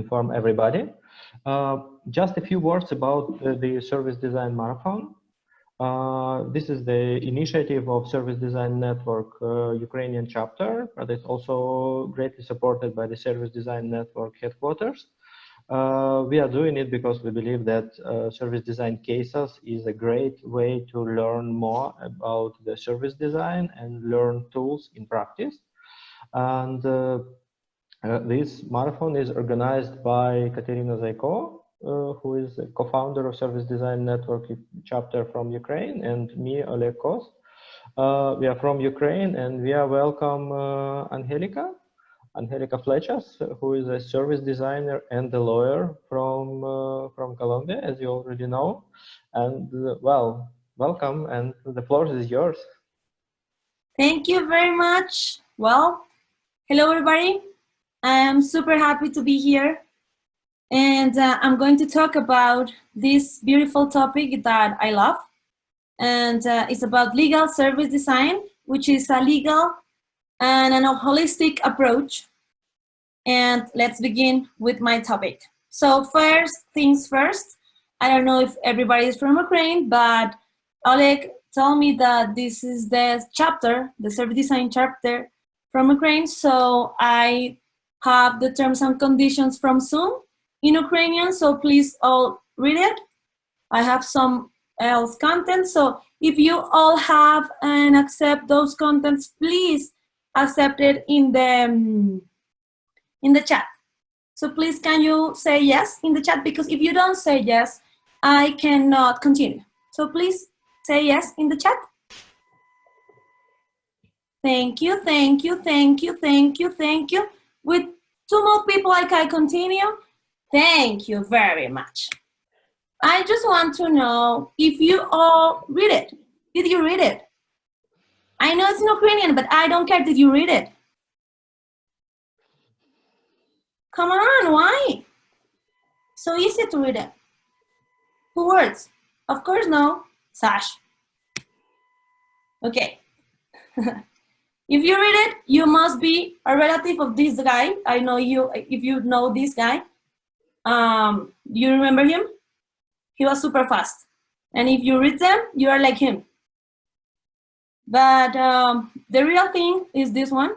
inform everybody. Just a few words about the Service Design Marathon. This is the initiative of Service Design Network Ukrainian chapter, but it's also greatly supported by the Service Design Network headquarters. We are doing it because we believe that service design cases is a great way to learn more about the service design and learn tools in practice. And this marathon is organized by Katerina Zayko, who is a co-founder of Service Design Network chapter from Ukraine, and me, Oleg Kost. We are from Ukraine, and we are welcome Angélica Flechas, who is a service designer and a lawyer from Colombia, as you already know. And well, welcome, and the floor is yours. Thank you very much. Well, hello everybody. I am super happy to be here. And I'm going to talk about this beautiful topic that I love. And it's about legal service design, which is a legal and a holistic approach. And let's begin with my topic. So first things first, I don't know if everybody is from Ukraine, but Oleg told me that this is the chapter, the service design chapter from Ukraine. So I have the terms and conditions from Zoom in Ukrainian, so please all read it. I have some else content, so if you all have and accept those contents, please accept it in the chat. So please, can you say yes in the chat? Because if you don't say yes, I cannot continue. So please say yes in the chat. Thank you, thank you, thank you, thank you, thank you. With 2 more people, I can continue. Thank you very much. I just want to know if you all read it. Did you read it? I know it's in Ukrainian, but I don't care. Did you read it? Come on, why? So easy to read it. 2 words. Of course, no. Sash. Okay. If you read it, you must be a relative of this guy. I know you, if you know this guy. You remember him? He was super fast. And if you read them, you are like him. But the real thing is this one.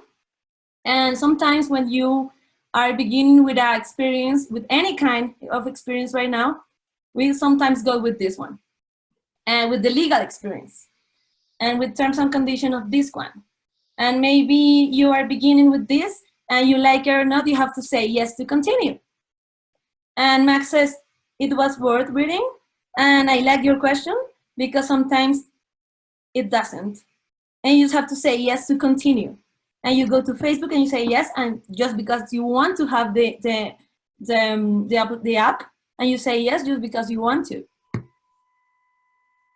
And sometimes when you are beginning with an experience, with any kind of experience right now, we sometimes go with this one. And with the legal experience. And with terms and conditions of this one. And maybe you are beginning with this, and you like it or not, you have to say yes to continue. And Max says it was worth reading, and I like your question because sometimes it doesn't. And you just have to say yes to continue. And you go to Facebook and you say yes, and just because you want to have the app, and you say yes just because you want to.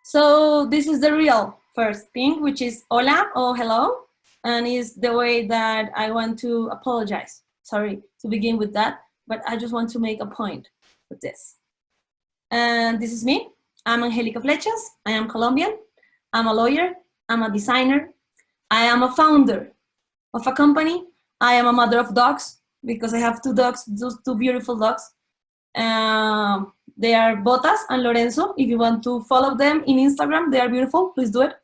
So this is the real first thing, which is hola or hello, and is the way that I want to apologize. Sorry to begin with that, but I just want to make a point with this. And this is me. I'm Angélica Flechas. I am Colombian. I'm a lawyer. I'm a designer. I am a founder of a company. I am a mother of dogs because I have 2 dogs, those 2 beautiful dogs. They are Botas and Lorenzo. If you want to follow them in Instagram, they are beautiful. Please do it.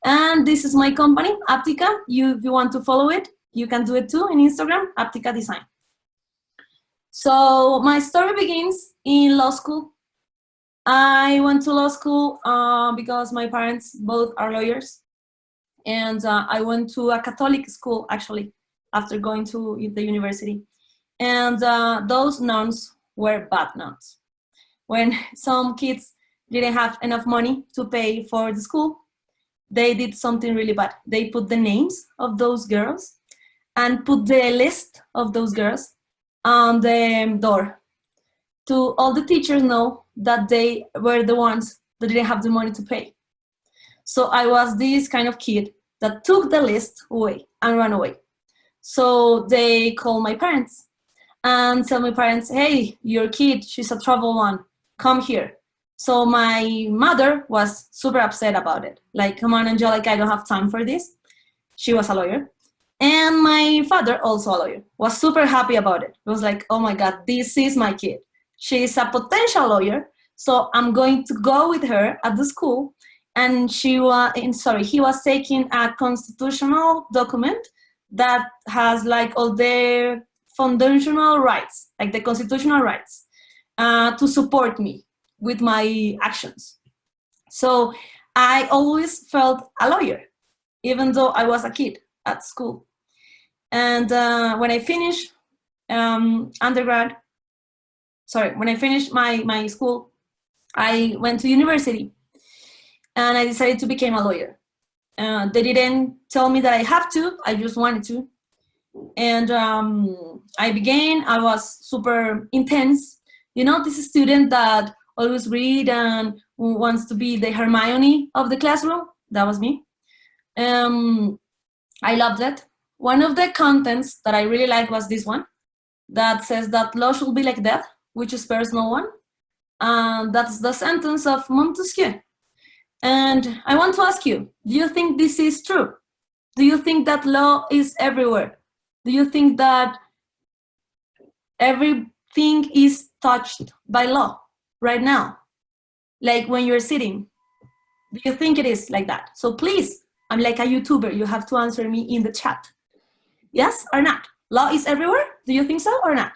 And this is my company, Háptica. If you want to follow it, you can do it too in Instagram, Háptica Design. So my story begins in law school. I went to law school because my parents both are lawyers. And I went to a Catholic school, actually, after going to the university. And those nuns were bad nuns. When some kids didn't have enough money to pay for the school, they did something really bad. They put the names of those girls and put the list of those girls on the door to all the teachers know that they were the ones that didn't have the money to pay. So I was this kind of kid that took the list away and ran away. So they called my parents and tell my parents, hey, your kid, she's a trouble one, come here. So my mother was super upset about it. Like, come on, Angelica, I don't have time for this. She was a lawyer. And my father, also a lawyer, was super happy about it. He was like, oh my God, this is my kid. She is a potential lawyer, so I'm going to go with her at the school. And he was taking a constitutional document that has like all the foundational rights, like the constitutional rights, to support me with my actions. So I always felt a lawyer, even though I was a kid at school. And when I finished when I finished my school, I went to university and I decided to become a lawyer. They didn't tell me that I have to, I just wanted to. And I was super intense. You know, this student that always read and wants to be the Hermione of the classroom. That was me. I loved it. One of the contents that I really liked was this one, that says that law should be like death, which spares no one. That's the sentence of Montesquieu. And I want to ask you, do you think this is true? Do you think that law is everywhere? Do you think that everything is touched by law right now? Like when you're sitting, do you think it is like that? So please, I'm like a YouTuber, you have to answer me in the chat. Yes or not? Law is everywhere? Do you think so or not?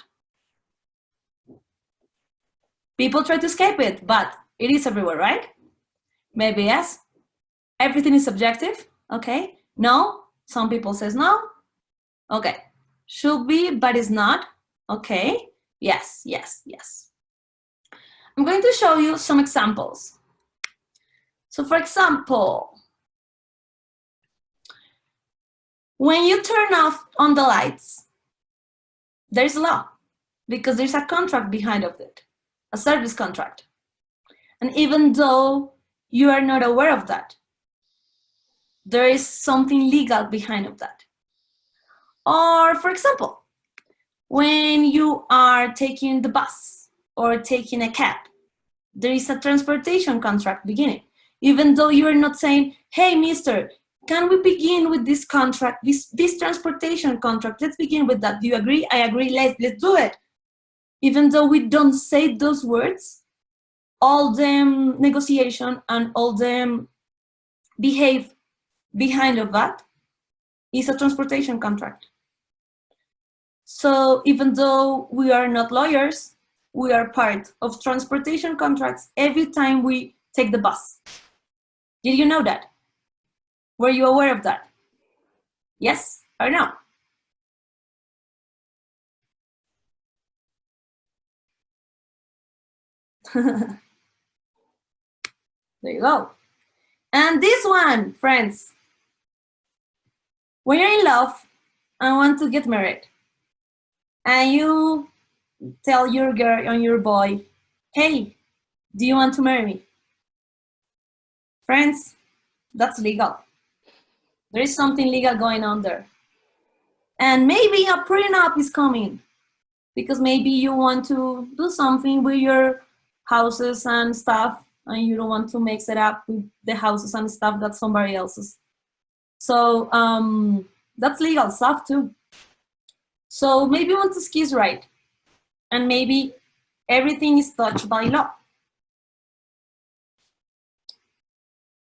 People try to escape it, but it is everywhere, right? Maybe yes. Everything is subjective. Okay. No. Some people says no. Okay. Should be, but it's not. Okay. Yes, yes, yes. I'm going to show you some examples. So for example, when you turn off on the lights, there's law because there's a contract behind of it, a service contract. And even though you are not aware of that, there is something legal behind of that. Or for example, when you are taking the bus or taking a cab, there is a transportation contract beginning. Even though you are not saying, hey, mister, can we begin with this contract, this transportation contract? Let's begin with that. Do you agree? I agree. Let's do it. Even though we don't say those words, all the negotiation and all the behave behind of that is a transportation contract. So even though we are not lawyers, we are part of transportation contracts every time we take the bus. Did you know that? Were you aware of that? Yes or no? There you go. And this one, friends. When you're in love and want to get married, and you tell your girl or your boy, hey, do you want to marry me? Friends, that's legal. There is something legal going on there. And maybe a prenup is coming because maybe you want to do something with your houses and stuff and you don't want to mix it up with the houses and stuff that's somebody else's. So that's legal stuff too. So maybe Montesquieu is right. And maybe everything is touched by law.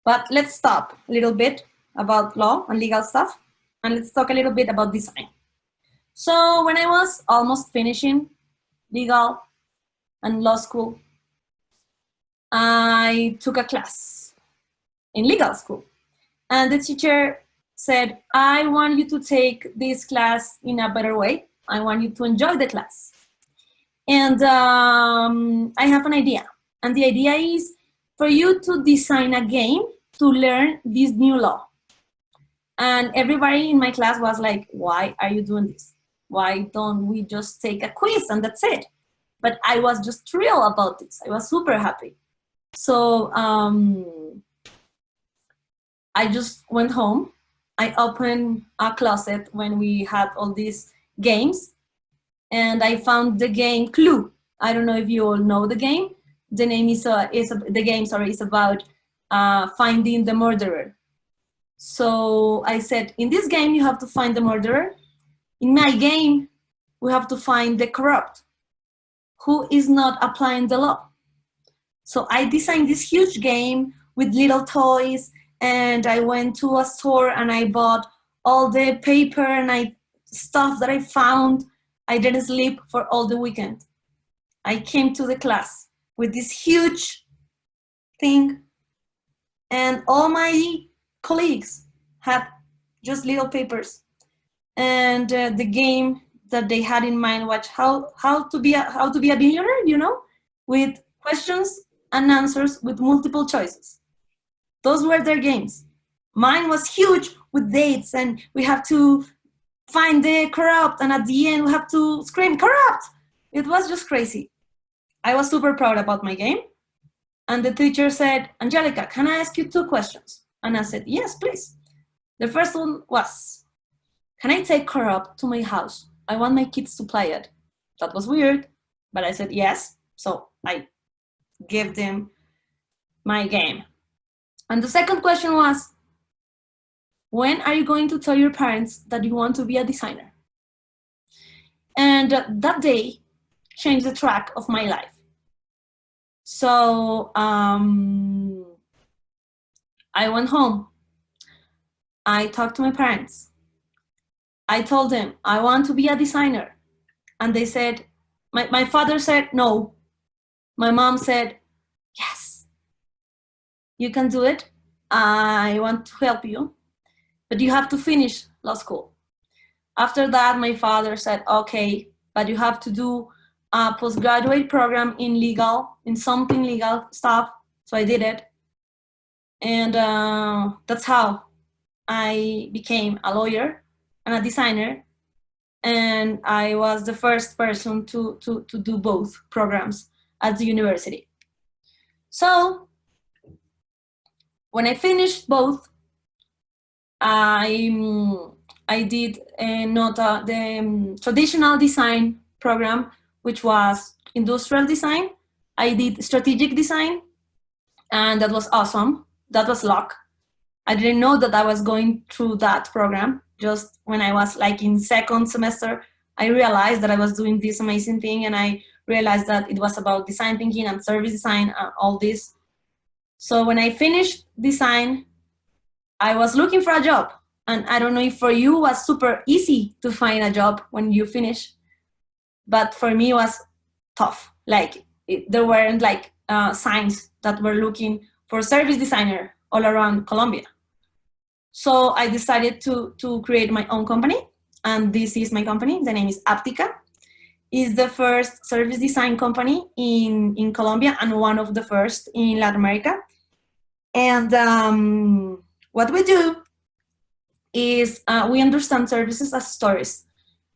But let's stop a little bit about law and legal stuff. And let's talk a little bit about design. So when I was almost finishing legal and law school, I took a class in legal school. And the teacher said, I want you to take this class in a better way. I want you to enjoy the class. And I have an idea. And the idea is for you to design a game to learn this new law. And everybody in my class was like, why are you doing this? Why don't we just take a quiz and that's it? But I was just thrilled about this. I was super happy. So I just went home. I opened a closet when we had all these games. And I found the game Clue. I don't know if you all know the game. The name is the game is about finding the murderer. So I said, in this game, you have to find the murderer. In my game, we have to find the corrupt, who is not applying the law. So I designed this huge game with little toys, and I went to a store and I bought all the paper and stuff that I found. I didn't sleep for all the weekend. I came to the class with this huge thing, and all my colleagues had just little papers. And the game that they had in mind was how to be a billionaire, you know, with questions and answers with multiple choices. Those were their games. Mine was huge with dates, and we have to find the corrupt, and at the end we have to scream corrupt. It was just crazy. I was super proud about my game. And the teacher said, Angelica, can I ask you 2 questions? And I said, yes, please. The first one was, can I take corrupt to my house? I want my kids to play it. That was weird, but I said yes. So I gave them my game. And the second question was, when are you going to tell your parents that you want to be a designer? And that day changed the track of my life. So I went home. I talked to my parents. I told them I want to be a designer. And they said, my father said no. My mom said, yes, you can do it. I want to help you, but you have to finish law school. After that, my father said, okay, but you have to do a postgraduate program in something legal stuff. So I did it. And that's how I became a lawyer and a designer. And I was the first person to do both programs at the university. So when I finished both, I did not the traditional design program, which was industrial design. I did strategic design, and that was awesome. That was luck. I didn't know that I was going through that program. Just when I was like in second semester, I realized that I was doing this amazing thing, and I realized that it was about design thinking and service design and all this. So when I finished design, I was looking for a job. And I don't know if for you it was super easy to find a job when you finish, but for me it was tough. Like there weren't like signs that were looking for service designer all around Colombia. So I decided to create my own company, and this is my company. The name is Háptica. It's the first service design company in Colombia and one of the first in Latin America. And what we do is we understand services as stories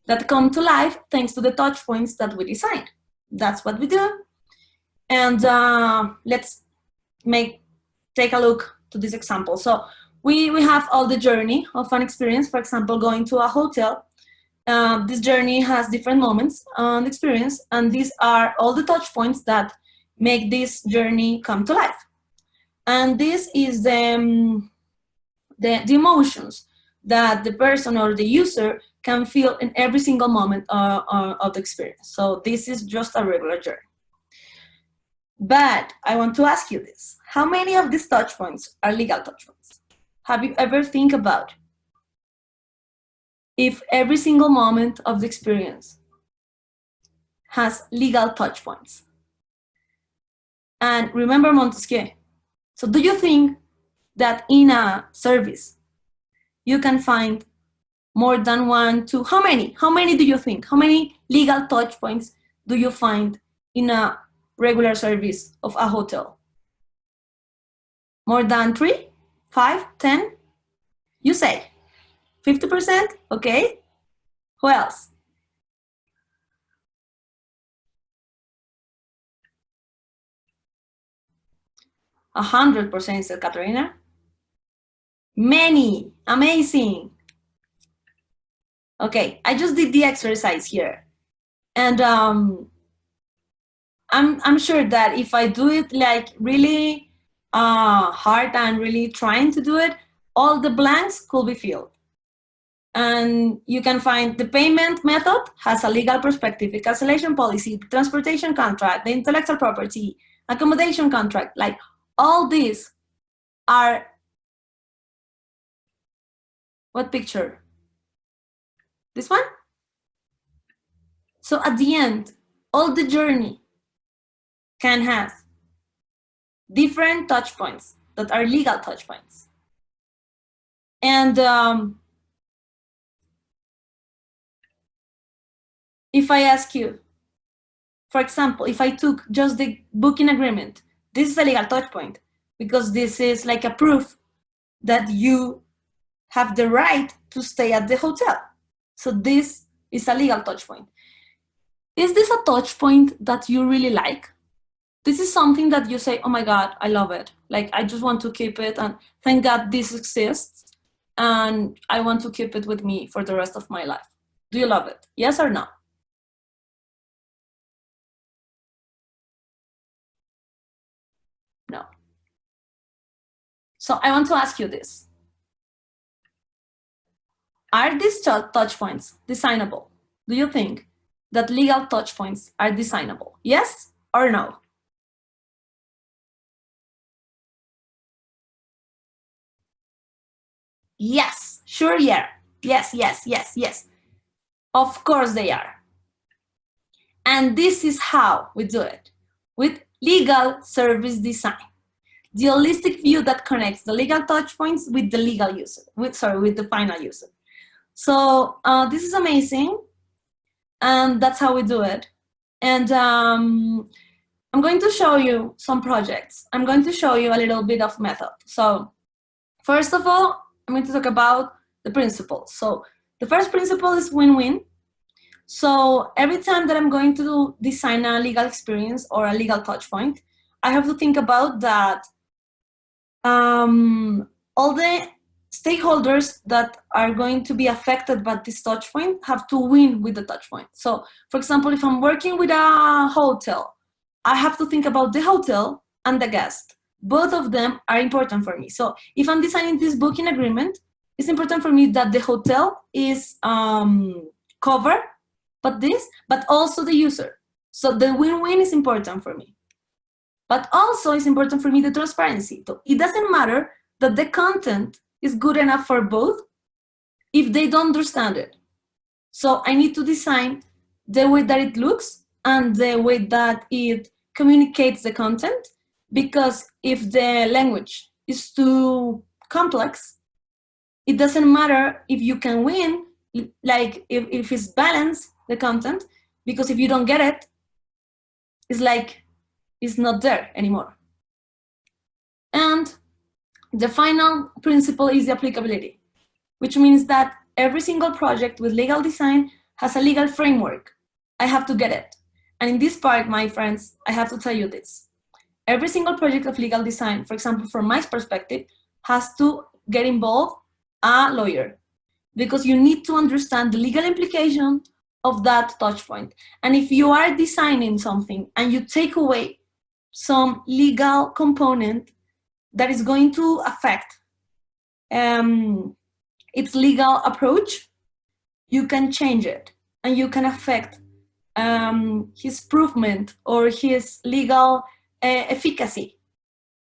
that come to life thanks to the touch points that we design. That's what we do. And let's take a look to this example. So we have all the journey of an experience. For example, going to a hotel. This journey has different moments on experience, and these are all the touch points that make this journey come to life. And this is the emotions that the person or the user can feel in every single moment of the experience. So this is just a regular journey. But I want to ask you this. How many of these touch points are legal touch points? Have you ever think about if every single moment of the experience has legal touch points? And remember Montesquieu. So do you think that in a service you can find more than 1, 2, how many? How many do you think? How many legal touch points do you find in a regular service of a hotel? More than 3, 5, 10? You say 50%? Okay. Who else? A 100%, said Katarina. Many. Amazing. Okay, I just did the exercise here. And I'm sure that if I do it like really hard and really trying to do it, all the blanks could be filled. And you can find the payment method has a legal perspective, the cancellation policy, the transportation contract, the intellectual property, accommodation contract, like all these are, what picture? This one? So at the end, all the journey can have different touch points that are legal touch points. And if I ask you, for example, if I took just the booking agreement, this is a legal touch point because this is like a proof that you have the right to stay at the hotel. So this is a legal touch point. Is this a touch point that you really like? This is something that you say, oh my God, I love it. Like, I just want to keep it, and thank God this exists, and I want to keep it with me for the rest of my life. Do you love it? Yes or no? No. So I want to ask you this. Are these touch points designable? Do you think that legal touch points are designable? Yes or no? Yes, sure, yeah. Yes, yes, yes, yes. Of course they are. And this is how we do it, with legal service design. The holistic view that connects the legal touch points with the legal user, with the final user. So this is amazing, and that's how we do it. And I'm going to show you some projects. I'm going to show you a little bit of method. So first of all, I'm going to talk about the principles. So the first principle is win-win. So every time that I'm going to design a legal experience or a legal touch point, I have to think about that all the stakeholders that are going to be affected by this touch point have to win with the touch point. So for example, if I'm working with a hotel, I have to think about the hotel and the guest. Both of them are important for me. So if I'm designing this booking agreement, it's important for me that the hotel is covered, but also the user. So the win-win is important for me. But also it's important for me the transparency. So it doesn't matter that the content is good enough for both if they don't understand it. So I need to design the way that it looks and the way that it communicates the content, because if the language is too complex, it doesn't matter if you can win, like if it's balanced, the content, because if you don't get it, it's like it's not there anymore. And the final principle is the applicability, which means that every single project with legal design has a legal framework. I have to get it. And in this part, my friends, I have to tell you this. Every single project of legal design, for example, from my perspective, has to get involved a lawyer, because you need to understand the legal implication of that touch point. And if you are designing something and you take away some legal component that is going to affect its legal approach, you can change it and you can affect his provement or his legal efficacy.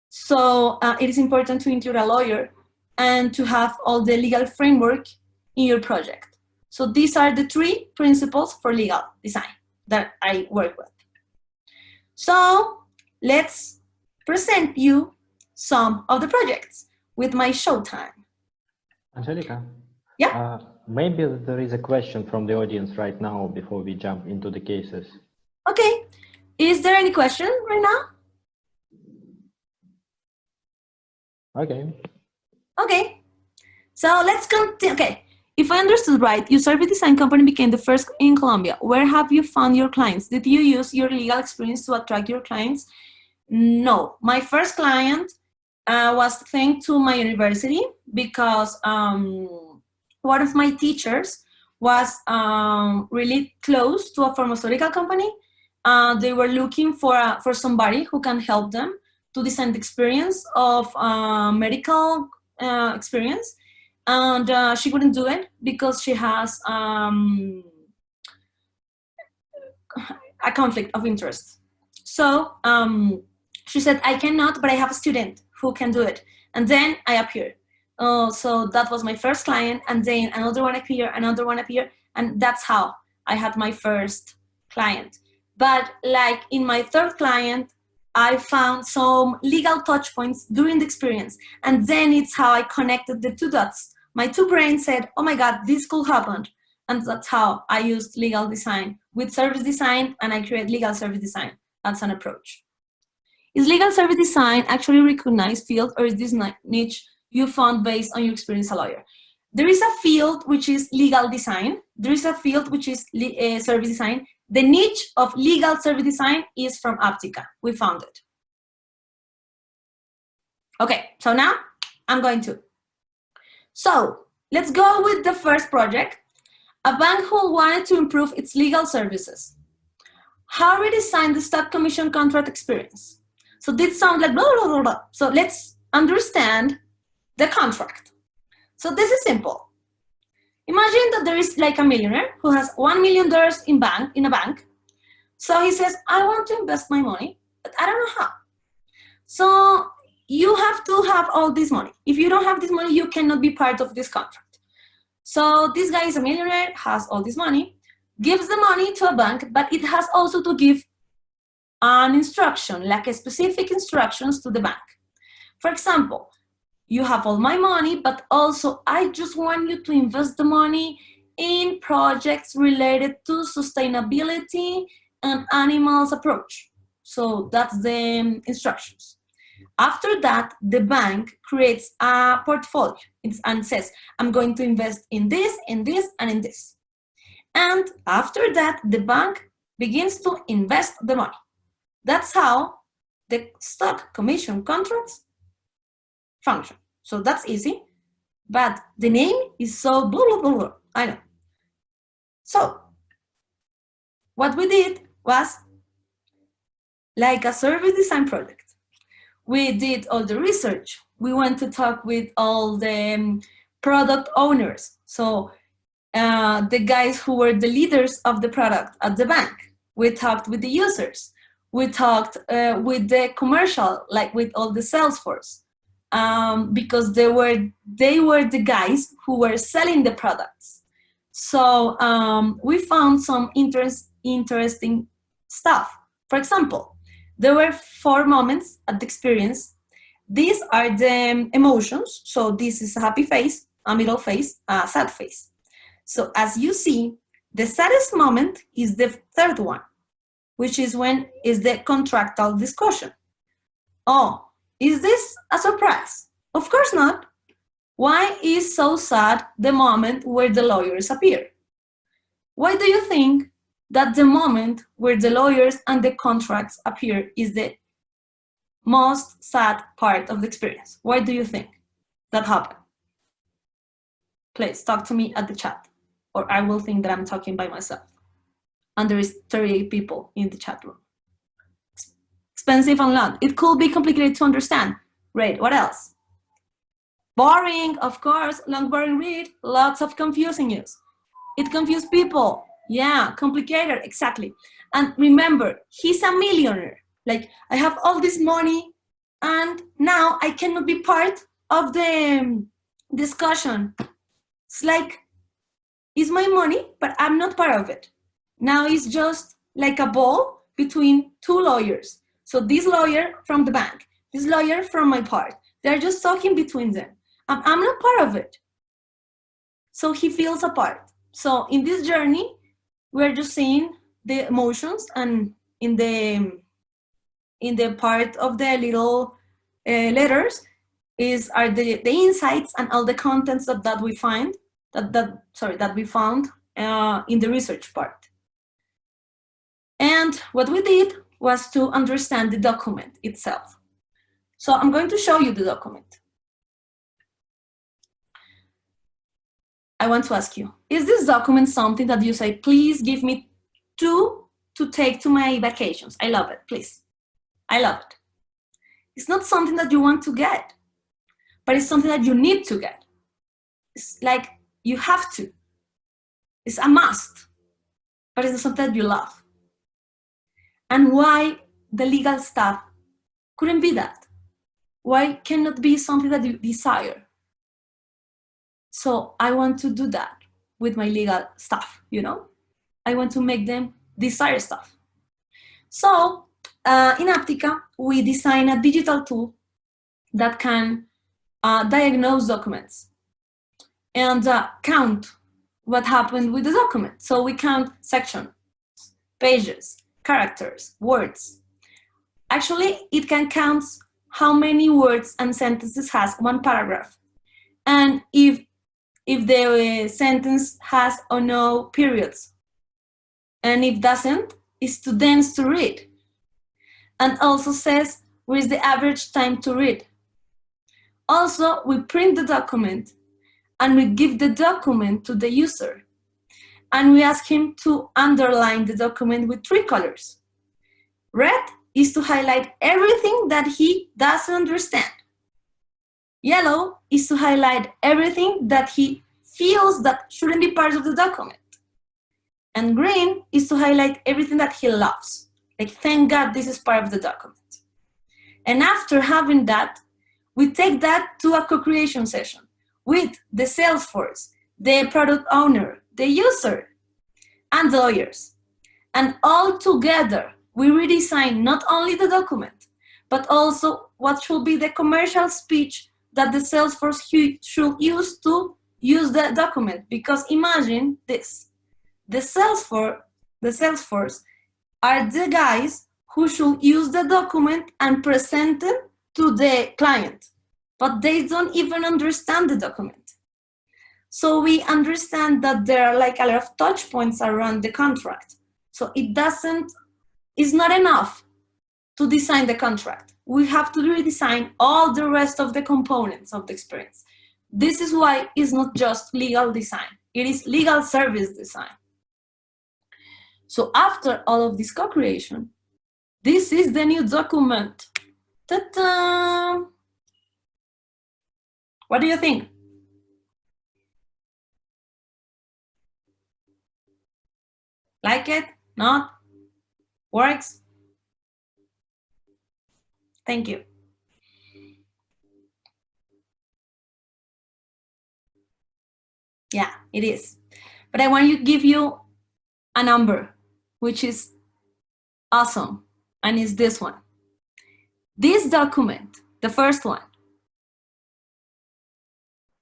So it is important to include a lawyer and to have all the legal framework in your project. So these are the 3 principles for legal design that I work with. So let's present you some of the projects with my showtime. Angelica? Yeah? Maybe there is a question from the audience right now before we jump into the cases. Okay. Is there any question right now? Okay. Okay. So let's continue. Okay. If I understood right, your service design company became the first in Colombia. Where have you found your clients? Did you use your legal experience to attract your clients? No. My first client was thanks to my university, because one of my teachers was really close to a pharmaceutical company. They were looking for somebody who can help them to design the experience of medical experience, and she couldn't do it because she has a conflict of interest. So she said, I cannot, but I have a student who can do it. And then I appeared. So that was my first client, and then another one appeared, and that's how I had my first client. But like in my third client, I found some legal touch points during the experience, and then it's how I connected the two dots. My two brains said, oh my God, this could happen. And that's how I used legal design with service design, and I create legal service design as an approach. Is legal service design actually a recognized field, or is this niche you found based on your experience as a lawyer? There is a field which is legal design. There is a field which is service design. The niche of legal service design is from Háptica. We found it. Okay, so now I'm going to. So let's go with the first project. A bank who wanted to improve its legal services. How redesign the stock commission contract experience? So this sounds like blah, blah, blah, blah. So let's understand the contract. So this is simple. Imagine that there is like a millionaire who has $1 million in a bank. So he says, I want to invest my money, but I don't know how. So you have to have all this money. If you don't have this money, you cannot be part of this contract. So this guy is a millionaire, has all this money, gives the money to a bank, but it has also to give an instruction, like a specific instructions to the bank. For example, you have all my money, but also I just want you to invest the money in projects related to sustainability and animals approach. So that's the instructions. After that, the bank creates a portfolio and says, I'm going to invest in this, in this, and in this. And after that, the bank begins to invest the money. That's how the stock commission contracts function. So that's easy, but the name is so blah, blah, blah, blah. I know. So what we did was like a service design project. We did all the research. We went to talk with all the product owners. So the guys who were the leaders of the product at the bank. We talked with the users. We talked with the commercial, like with all the sales force, because they were the guys who were selling the products. So we found some interesting stuff. For example, there were 4 moments at the experience. These are the emotions. So this is a happy face, a middle face, a sad face. So as you see, the saddest moment is the third one, which is when is the contractual discussion. Oh, is this a surprise? Of course not. Why is so sad the moment where the lawyers appear? Why do you think that the moment where the lawyers and the contracts appear is the most sad part of the experience? Why do you think that happened? Please talk to me at the chat, or I will think that I'm talking by myself. And there is 38 people in the chat room. Expensive and long. It could be complicated to understand. Great, what else? Boring, of course, long boring read, lots of confusing news. It confused people. Yeah, complicated, exactly. And remember, he's a millionaire. Like, I have all this money, and now I cannot be part of the discussion. It's like, it's my money, but I'm not part of it. Now it's just like a ball between 2 lawyers. So this lawyer from the bank, this lawyer from my part, they're just talking between them. I'm not part of it. So he feels apart. So in this journey, we're just seeing the emotions, and in the part of the little letters are the insights and all the contents that we find that we found in the research part. And what we did was to understand the document itself. So I'm going to show you the document. I want to ask you, is this document something that you say, please give me 2 to take to my vacations? I love it, please. I love it. It's not something that you want to get. but it's something that you need to get. It's like you have to. It's a must, but it's not something that you love. And why the legal stuff couldn't be that? Why cannot be something that you desire? So I want to do that with my legal stuff, you know? I want to make them desire stuff. So in Háptica, we design a digital tool that can diagnose documents and count what happened with the document. So we count sections, pages, characters, words. Actually, it can count how many words and sentences has one paragraph. And if the sentence has or no periods. And if doesn't, it's too dense to read. And also says what is the average time to read. Also, we print the document and we give the document to the user. And we ask him to underline the document with 3 colors. Red is to highlight everything that he doesn't understand. Yellow is to highlight everything that he feels that shouldn't be part of the document. And green is to highlight everything that he loves. Like, thank God this is part of the document. And after having that, we take that to a co-creation session with the Salesforce, the product owner, the user, and the lawyers. And all together, we redesign not only the document, but also what should be the commercial speech that the Salesforce should use to use the document. Because imagine this, the Salesforce are the guys who should use the document and present it to the client, but they don't even understand the document. So we understand that there are like a lot of touch points around the contract. So it's not enough to design the contract. We have to redesign all the rest of the components of the experience. This is why it's not just legal design, it is legal service design. So after all of this co-creation, this is the new document. Ta-da! What do you think? Like it? Not? Works? Thank you. Yeah, it is. But I want to give you a number, which is awesome, and it's this one. This document, the first one,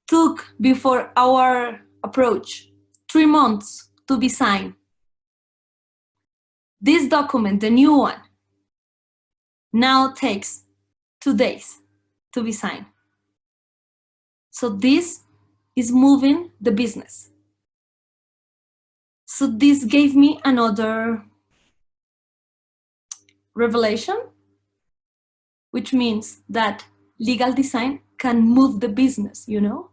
took, before our approach, 3 months to be signed. This document, the new one, now takes 2 days to be signed. So this is moving the business. So this gave me another revelation, which means that legal design can move the business, you know?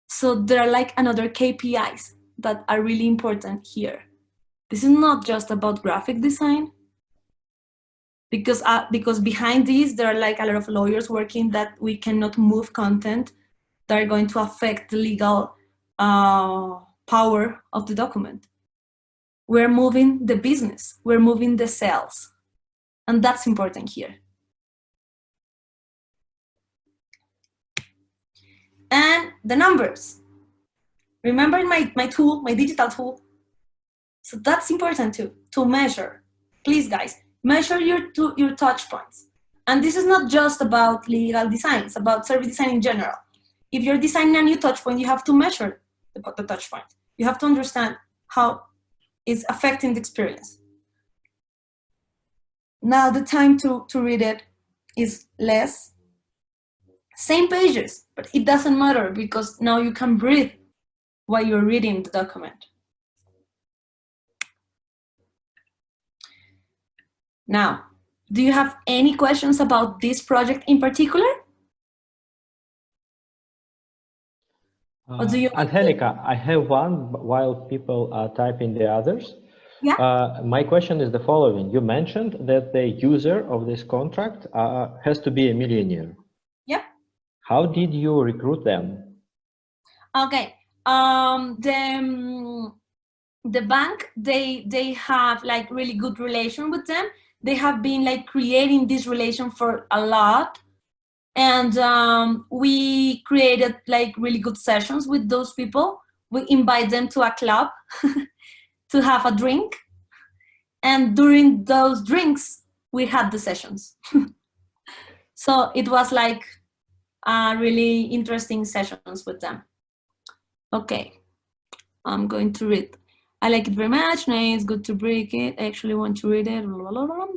So there are like another KPIs that are really important here. This is not just about graphic design, because behind this, there are like a lot of lawyers working that we cannot move content that are going to affect the legal power of the document. We're moving the business, we're moving the sales, and that's important here. And the numbers. Remember my tool, my digital tool? So that's important too, to measure. Please, guys, measure your touch points. And this is not just about legal design, it's about service design in general. If you're designing a new touch point, you have to measure the touch point. You have to understand how it's affecting the experience. Now the time to read it is less. Same pages, but it doesn't matter because now you can breathe while you're reading the document. Now, do you have any questions about this project in particular? Or do you Angélica, I have one while people are typing the others. Yeah. My question is the following. You mentioned that the user of this contract has to be a millionaire. Yep. How did you recruit them? Okay. The bank, they have like really good relation with them. They have been like creating this relation for a lot. And we created like really good sessions with those people. We invite them to a club to have a drink. And during those drinks, we had the sessions. So it was like really interesting sessions with them. Okay, I'm going to read. I like it very much. Nice, good to break it. I actually want to read it.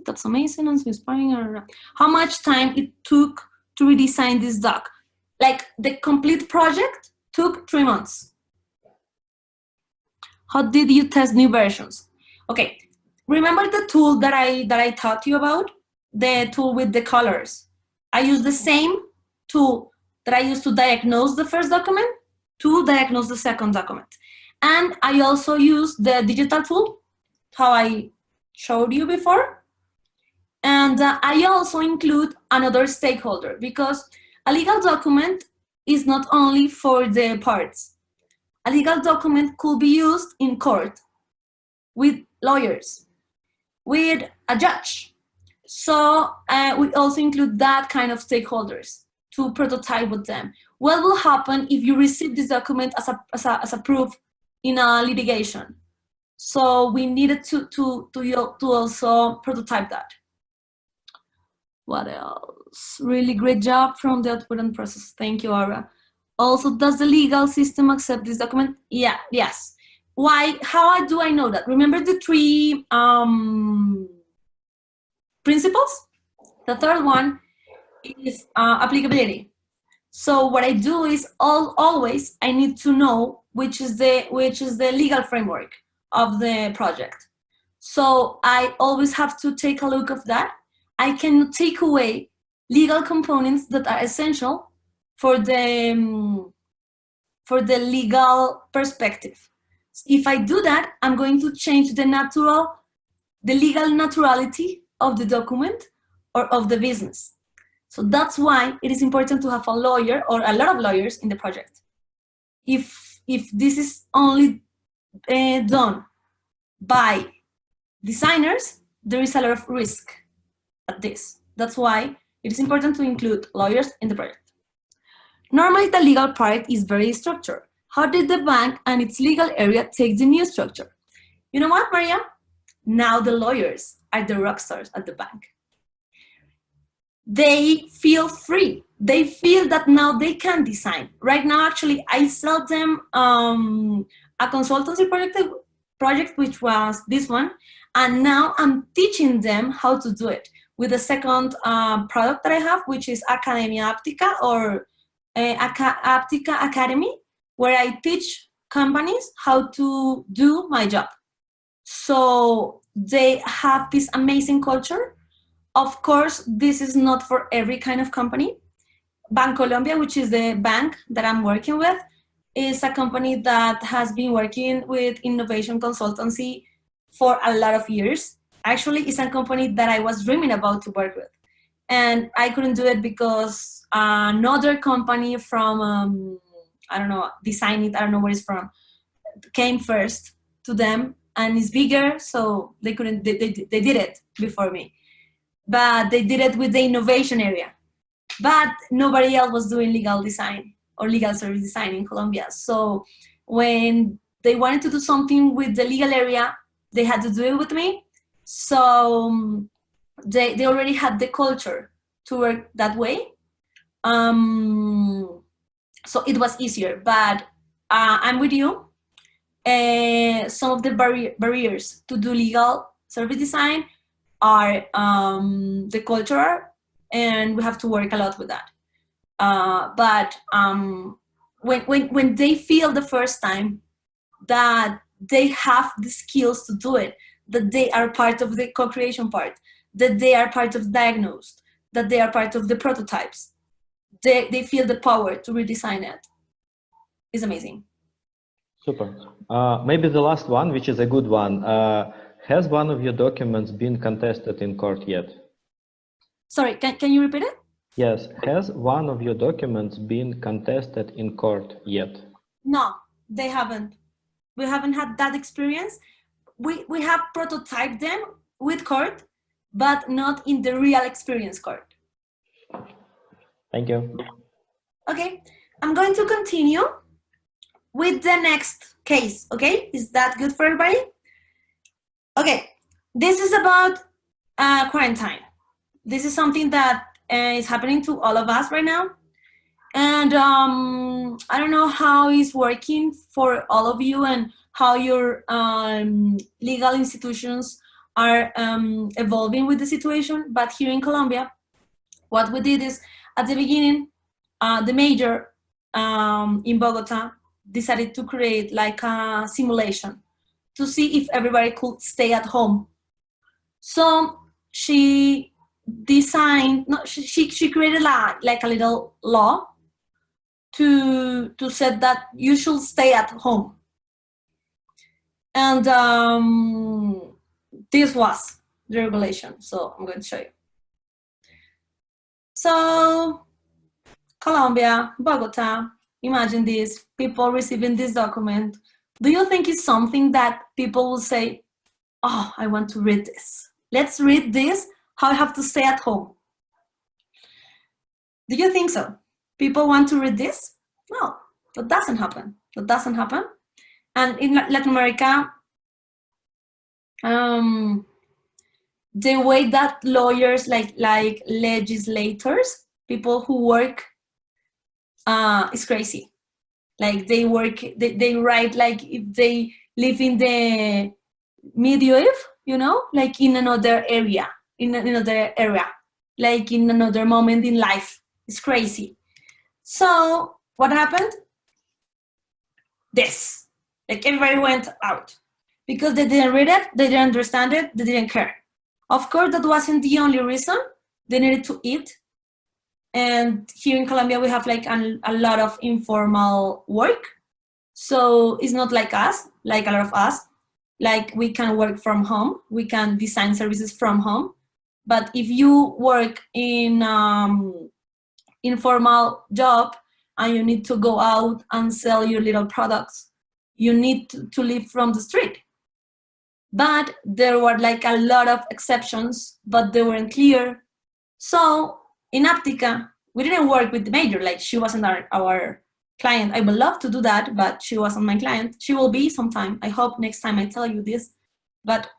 That's amazing and so inspiring. How much time it took to redesign this doc? Like the complete project took 3 months. How did you test new versions? Okay, remember the tool that I taught you about? The tool with the colors. I used the same tool that I used to diagnose the first document to diagnose the second document. And I also use the digital tool, how I showed you before. And I also include another stakeholder because a legal document is not only for the parts. A legal document could be used in court with lawyers, with a judge. So we also include that kind of stakeholders to prototype with them. What will happen if you receive this document as a proof in a litigation? So we needed to also prototype that. What else? Really great job from the output and process. Thank you, Aura. Also, does the legal system accept this document? Yeah, yes. Why? How do I know that? Remember the 3 principles? The third one is applicability. So what I do is always I need to know which is the legal framework of the project. So I always have to take a look of that. I can take away legal components that are essential for the legal perspective. If I do that, I'm going to change the legal naturality of the document or of the business. So that's why it is important to have a lawyer or a lot of lawyers in the project. If this is only done by designers, there is a lot of risk at this. That's why it is important to include lawyers in the project. Normally, the legal part is very structured. How did the bank and its legal area take the new structure? You know what, Maria? Now the lawyers are the rock stars at the bank. They feel free. They feel that now they can design. Right now, actually, I sell them a consultancy project, which was this one. And now I'm teaching them how to do it with the second product that I have, which is Academia Háptica or Háptica Academy, where I teach companies how to do my job. So they have this amazing culture. Of course, this is not for every kind of company. Bogotá Colombia, which is the bank that I'm working with, is a company that has been working with innovation consultancy for a lot of years. Actually, it's a company that I was dreaming about to work with. And I couldn't do it because another company from, I don't know, Design It, I don't know where it's from, came first to them and it's bigger, so they couldn't, they did it before me. But they did it with the innovation area. But nobody else was doing legal design or legal service design in Colombia. So when they wanted to do something with the legal area, they had to do it with me. So they already had the culture to work that way. So it was easier, but I'm with you. Some of the barriers to do legal service design are the culture, and we have to work a lot with that. But when they feel the first time that they have the skills to do it, that they are part of the co-creation part, that they are part of diagnosed, that they are part of the prototypes, they feel the power to redesign it. It's amazing. Super. Maybe the last one, which is a good one. Has one of your documents been contested in court yet? Sorry, can you repeat it? Yes, has one of your documents been contested in court yet? No, they haven't. We haven't had that experience. We have prototyped them with court, but not in the real experience court. Thank you. Okay, I'm going to continue with the next case, okay? Is that good for everybody? Okay, this is about quarantine. This is something that is happening to all of us right now. And I don't know how it's working for all of you and how your legal institutions are evolving with the situation. But here in Colombia, what we did is at the beginning, the mayor in Bogotá decided to create like a simulation to see if everybody could stay at home. So she designed, no, she created like a little law to say that you should stay at home. And this was the regulation. So I'm going to show you. So Colombia, Bogotá, imagine this, people receiving this document. Do you think it's something that people will say, oh, I want to read this. Let's read this, how I have to stay at home. Do you think so? People want to read this? No, that doesn't happen. That doesn't happen. And in Latin America, the way that lawyers, like legislators, people who work, is crazy. Like they work, they write like if they live in the medieval, you know, like in another area, like in another moment in life. It's crazy. So what happened? This, like everybody went out because they didn't read it, they didn't understand it, they didn't care. Of course, that wasn't the only reason. They needed to eat. And here in Colombia, we have like a lot of informal work. So it's not like us, like a lot of us, like we can work from home, we can design services from home. But if you work in informal job and you need to go out and sell your little products, you need to live from the street. But there were like a lot of exceptions, but they weren't clear. So in Háptica, we didn't work with the mayor, like she wasn't our client. I would love to do that, but she wasn't my client. She will be sometime. I hope next time I tell you this. But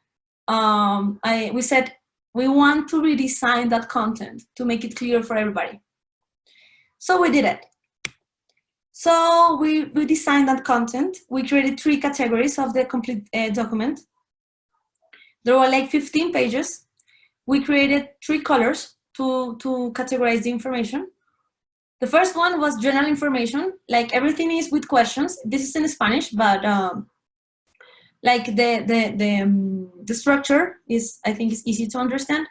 we said we want to redesign that content to make it clear for everybody. So we did it. So we designed that content. We created 3 categories of the complete document. There were like 15 pages. We created 3 colors to categorize the information. The first one was general information, like everything is with questions. This is in Spanish, but like the structure is, I think, is easy to understand.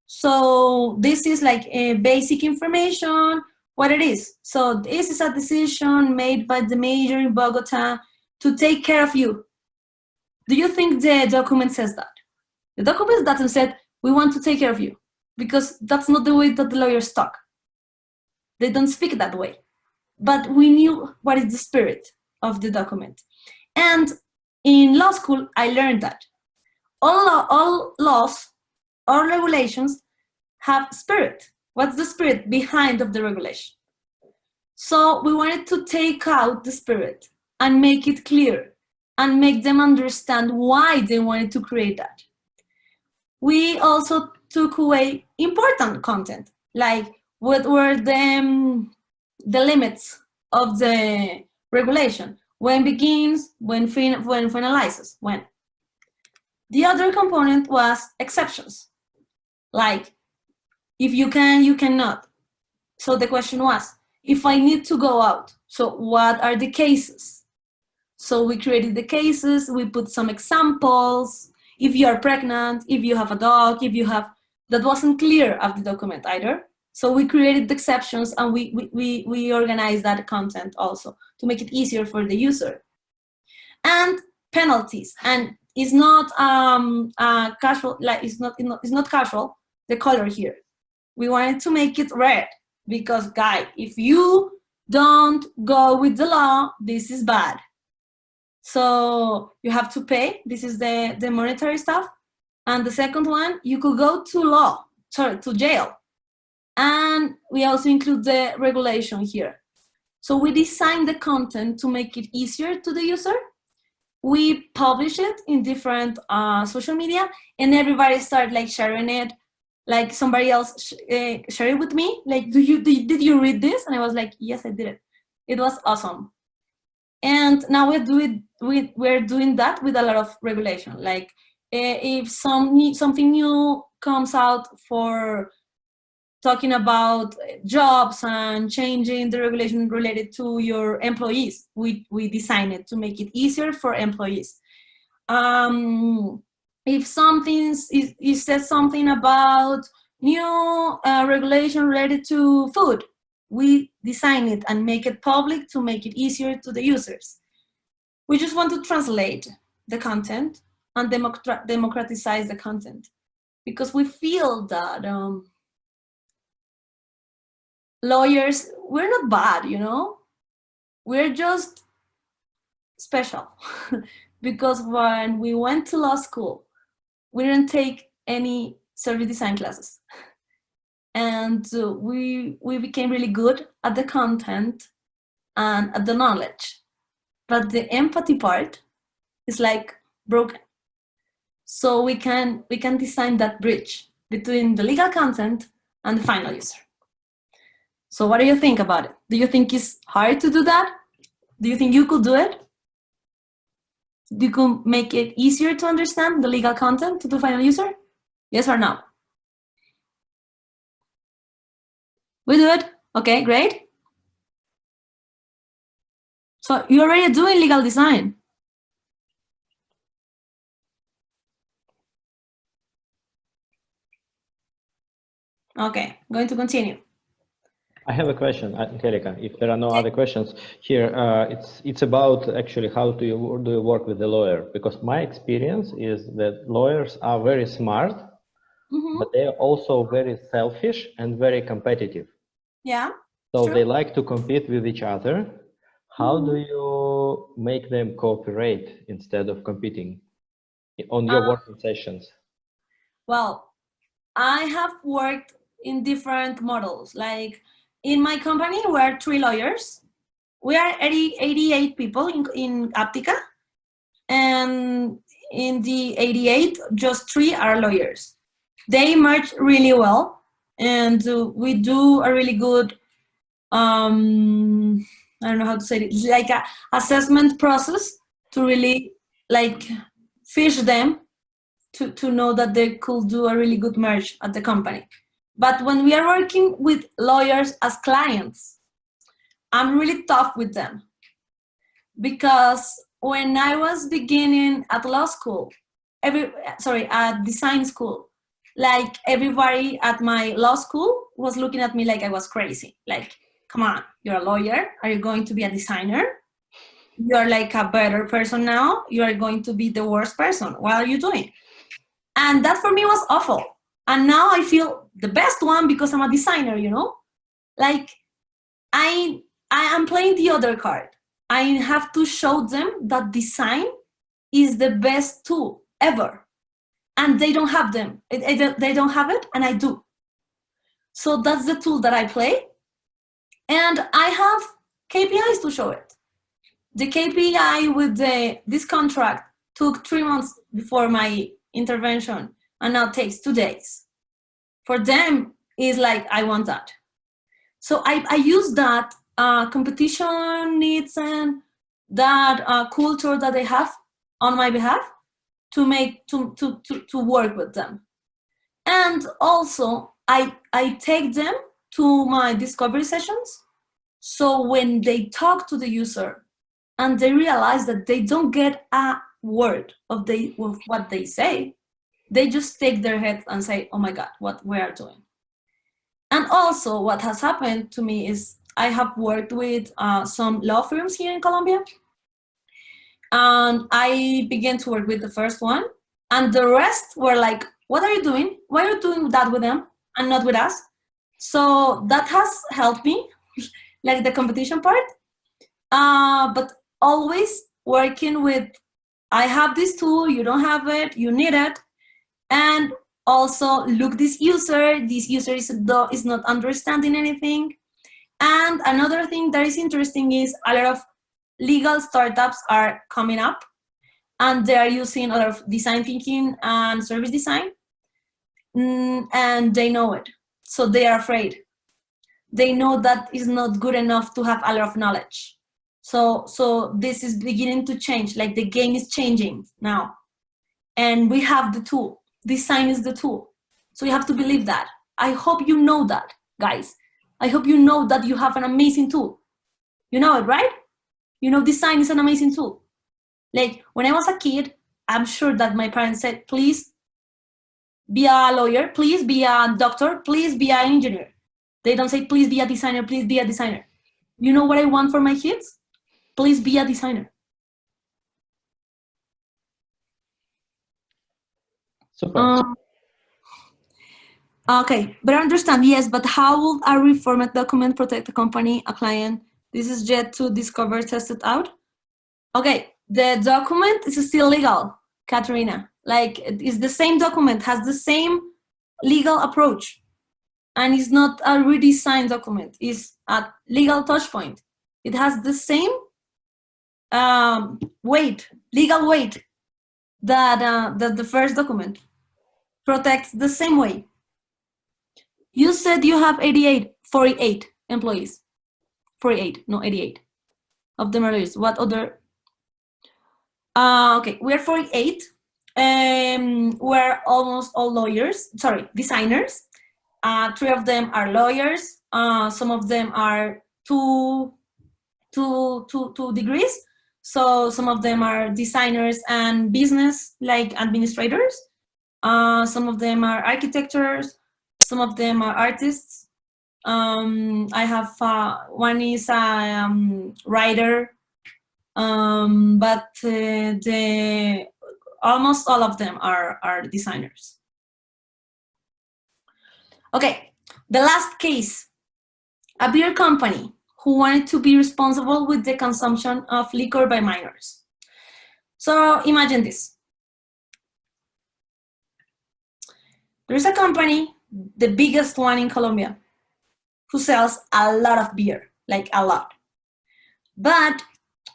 So this is like a basic information, what it is. So this is a decision made by the mayor in Bogotá to take care of you. Do you think the document says that? The document doesn't say, we want to take care of you, because that's not the way that the lawyers talk. They don't speak that way. But we knew what is the spirit of the document. And in law school, I learned that all laws, all regulations have spirit. What's the spirit behind of the regulation? So we wanted to take out the spirit and make it clear and make them understand why they wanted to create that. We also took away important content, like what were the limits of the regulation, when begins, when finalizes, when. The other component was exceptions, like if you can, you cannot. So the question was, if I need to go out, so what are the cases? So we created the cases, we put some examples. If you are pregnant, if you have a dog, if you have, that wasn't clear of the document either. So we created the exceptions and we organized that content also to make it easier for the user. And penalties. And it's not casual, like it's not casual, the color here. We wanted to make it red because, guys, if you don't go with the law, this is bad. So you have to pay. This is the monetary stuff. And the second one, you could go to jail. And we also include the regulation here. So we designed the content to make it easier to the user. We publish it in different social media, and everybody started like sharing it. Like somebody else shared it with me. Like, did you read this? And I was like, yes, I did it. It was awesome. And now we're doing that with a lot of regulation. Like if something new comes out for talking about jobs and changing the regulation related to your employees, we design it to make it easier for employees. If it says something about new regulation related to food, we design it and make it public to make it easier to the users. We just want to translate the content and democratize the content, because we feel that lawyers, we're not bad, you know? We're just special. Because when we went to law school, we didn't take any service design classes. And we became really good at the content and at the knowledge. But the empathy part is like broken. So we can design that bridge between the legal content and the final user. So what do you think about it? Do you think it's hard to do that? Do you think you could do it? You could make it easier to understand the legal content to the final user? Yes or no? We do it? Okay, great. So you're already doing legal design. Okay, going to continue. I have a question, Angélica. If there are no other questions here, it's about actually how do you work with the lawyer? Because my experience is that lawyers are very smart, but they are also very selfish and very competitive. Yeah. So true. They like to compete with each other. How do you make them cooperate instead of competing on your working sessions? Well, I have worked in different models. Like in my company, we're 3 lawyers. We are 88 people in Háptica. And in the 88, just 3 are lawyers. They merge really well. And we do a really good, I don't know how to say it, it's like a assessment process to really like fish them to know that they could do a really good merge at the company. But when we are working with lawyers as clients, I'm really tough with them. Because when I was beginning at law school, at design school, like everybody at my law school was looking at me like I was crazy. Like, come on, you're a lawyer. Are you going to be a designer? You're like a better person now. You are going to be the worst person. What are you doing? And that for me was awful. And now I feel the best one because I'm a designer, you know? Like, I am playing the other card. I have to show them that design is the best tool ever. And they don't have them. They don't have it, and I do. So that's the tool that I play. And I have KPIs to show it. The KPI with this contract took 3 months before my intervention, and now takes 2 days. For them, is like, I want that. So I use that competition needs and that culture that they have on my behalf to work with them. And also I take them to my discovery sessions. So when they talk to the user and they realize that they don't get a word of what they say, they just take their head and say, oh my God, what we are doing. And also what has happened to me is I have worked with some law firms here in Colombia. And I began to work with the first one, and the rest were like, what are you doing? Why are you doing that with them and not with us? So that has helped me, like the competition part. But always working with, I have this tool, you don't have it, you need it. And also look, this user is not understanding anything. And another thing that is interesting is a lot of legal startups are coming up, and they are using a lot of design thinking and service design, and they know it. So they are afraid. They know that is not good enough to have a lot of knowledge. So this is beginning to change, like the game is changing now. And we have the tool. Design is the tool. So you have to believe that. I hope you know that, guys. I hope you know that you have an amazing tool. You know it, right? You know, design is an amazing tool. Like when I was a kid, I'm sure that my parents said, please be a lawyer, please be a doctor, please be an engineer. They don't say, please be a designer, please be a designer. You know what I want for my kids? Please be a designer. Super. Okay, but I understand, yes, but how will a reformat document protect a company, a client? This is yet to discover, tested out. Okay, the document is still legal, Katerina. Like, it's the same document, has the same legal approach. And it's not a redesigned document, it's a legal touch point. It has the same weight, legal weight that the first document protects the same way. You said you have 48 employees. 48, no 88 of them are lawyers. What other? Okay, we're 48. We're almost all lawyers, sorry, designers. 3 of them are lawyers. Some of them are two degrees. So some of them are designers and business, like administrators. Some of them are architects. Some of them are artists. I have one is a writer, but almost all of them are designers. Okay, the last case, a beer company who wanted to be responsible with the consumption of liquor by minors. So imagine this. There's a company, the biggest one in Colombia, who sells a lot of beer, like a lot. But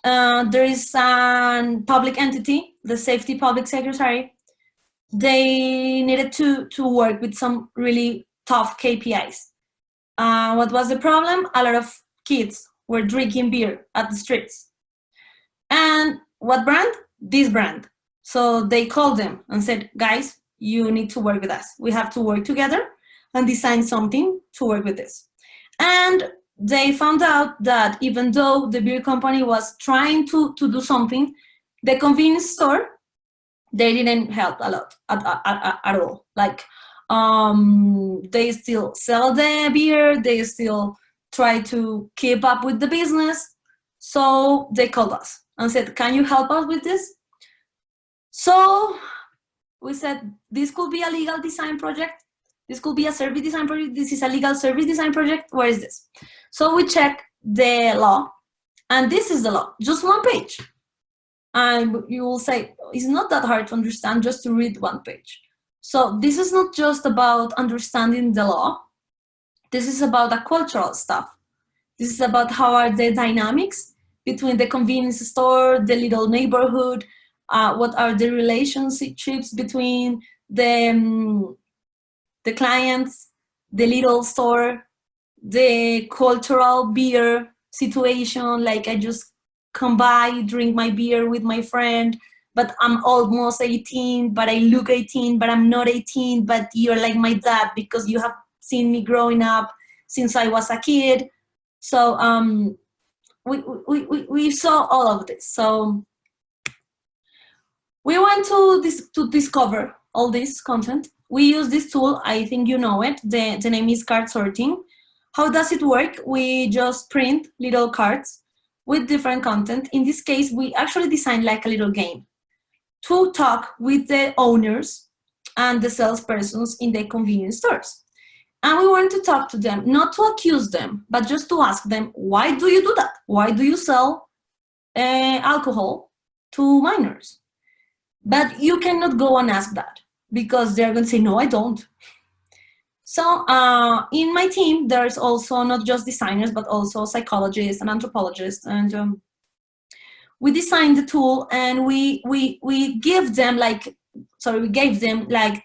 there is a public entity, the Safety Public Secretary. They needed to work with some really tough KPIs. What was the problem? A lot of kids were drinking beer at the streets. And what brand? This brand. So they called them and said, guys, you need to work with us. We have to work together and design something to work with this. And they found out that even though the beer company was trying to do something, the convenience store, they didn't help a lot at all. Like, they still sell the beer, they still try to keep up with the business. So they called us and said, can you help us with this? So we said, this could be a legal design project. This could be a service design project. This is a legal service design project. Where is this? So we check the law, and this is the law, just one page. And you will say, it's not that hard to understand just to read one page. So this is not just about understanding the law. This is about the cultural stuff. This is about how are the dynamics between the convenience store, the little neighborhood, what are the relationships between the clients, the little store, the cultural beer situation, like I just come by, drink my beer with my friend, but I'm almost 18, but I look 18, but I'm not 18, but you're like my dad because you have seen me growing up since I was a kid. So we saw all of this. So we went to discover all this content. We use this tool, I think you know it, the name is card sorting. How does it work? We just print little cards with different content. In this case, we actually designed like a little game to talk with the owners and the salespersons in the convenience stores. And we wanted to talk to them, not to accuse them, but just to ask them, why do you do that? Why do you sell alcohol to minors? But you cannot go and ask that, because they're going to say, no, I don't. So in my team, there's also not just designers, but also psychologists and anthropologists. And we designed the tool, and we gave them like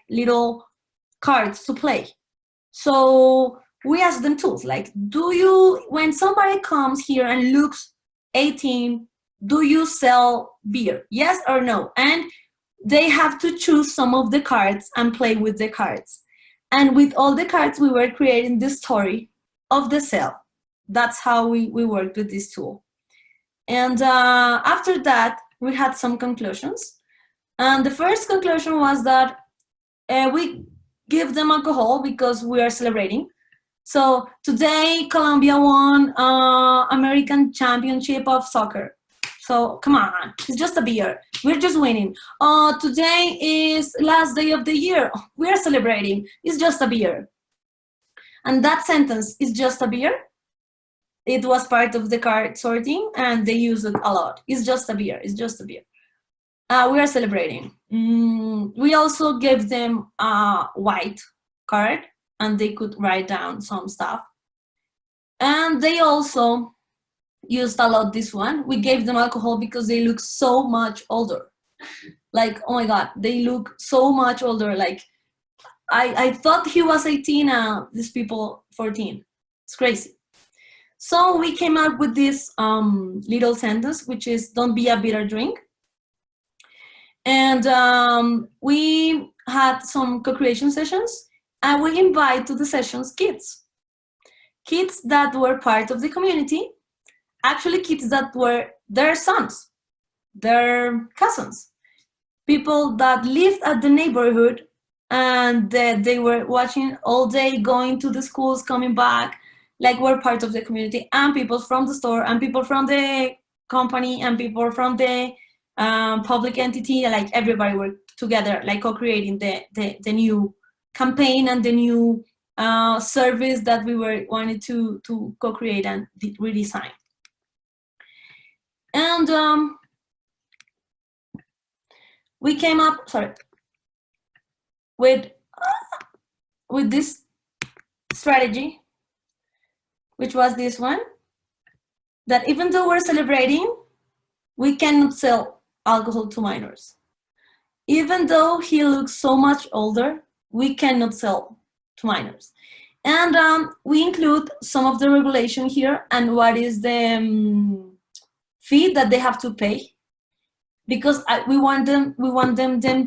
little cards to play. So we asked them tools like, when somebody comes here and looks 18, do you sell beer? Yes or no? And they have to choose some of the cards and play with the cards. And with all the cards, we were creating the story of the sale. That's how we worked with this tool. And after that, we had some conclusions. And the first conclusion was that we give them alcohol because we are celebrating. So today, Colombia won American Championship of Soccer. So come on, it's just a beer. We're just winning. Today is last day of the year. We are celebrating. It's just a beer. And that sentence, is just a beer, it was part of the card sorting, and they use it a lot. It's just a beer. It's just a beer. We are celebrating. We also gave them a white card, and they could write down some stuff. And they also used a lot this one. We gave them alcohol because they look so much older. Like, oh my God, they look so much older. Like, I thought he was 18, these people 14. It's crazy. So we came up with this little sentence, which is, don't be a bitter drink. And we had some co-creation sessions, and we invite to the sessions kids that were part of the community, actually kids that were their sons, their cousins, people that lived at the neighborhood, and that they were watching all day, going to the schools, coming back, like we're part of the community, and people from the store, and people from the company, and people from the public entity, like everybody worked together, like co-creating the new campaign and the new service that we wanted to co-create and redesign. And we came up, with this strategy, which was this one, that even though we're celebrating, we cannot sell alcohol to minors. Even though he looks so much older, we cannot sell to minors. And we include some of the regulation here and what is the fee that they have to pay, because we want them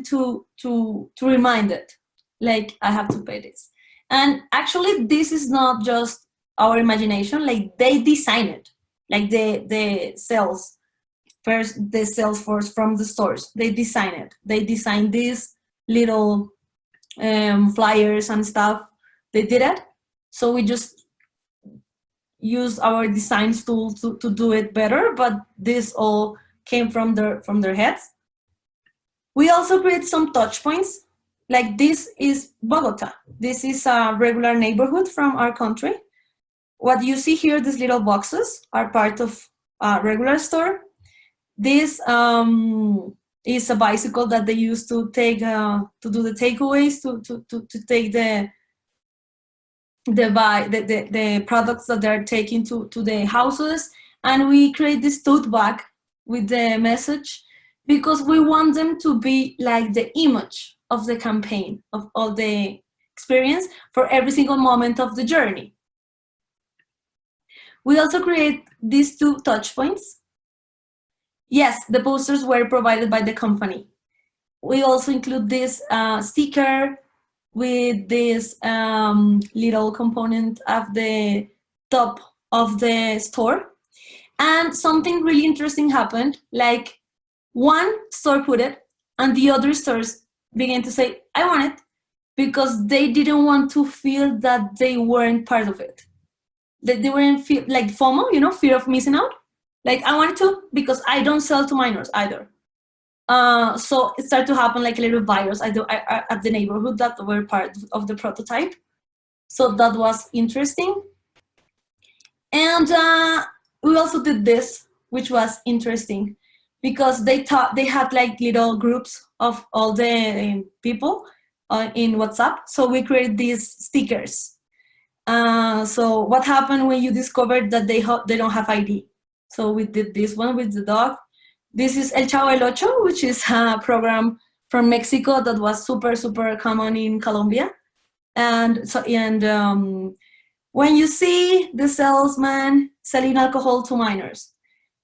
to remind it, like, I have to pay this. And actually, this is not just our imagination, like they design it, like the sales force from the stores, they design it. They design these little flyers and stuff. They did it. So we just use our design tool to do it better, but this all came from their heads. We also create some touch points. Like, this is Bogotá. This is a regular neighborhood from our country. What you see here, these little boxes, are part of a regular store. This is a bicycle that they use to take to do the takeaways, to take the products that they're taking to the houses. And we create this tote bag with the message, because we want them to be like the image of the campaign, of all the experience for every single moment of the journey. We also create these 2 touch points. Yes, the posters were provided by the company. We also include this sticker with this little component at the top of the store. And something really interesting happened. Like, one store put it, and the other stores began to say, I want it, because they didn't want to feel that they weren't part of it. That they weren't feel like FOMO, fear of missing out. Like I wanted to, because I don't sell to minors either. So it started to happen like a little virus at the neighborhood that were part of the prototype. So that was interesting. And we also did this, which was interesting, because they had like little groups of all the people in WhatsApp. So we created these stickers. So what happened when you discovered that they don't have ID? So we did this one with the dog. This is El Chavo el Ocho, which is a program from Mexico that was super, super common in Colombia. And so, when you see the salesman selling alcohol to minors,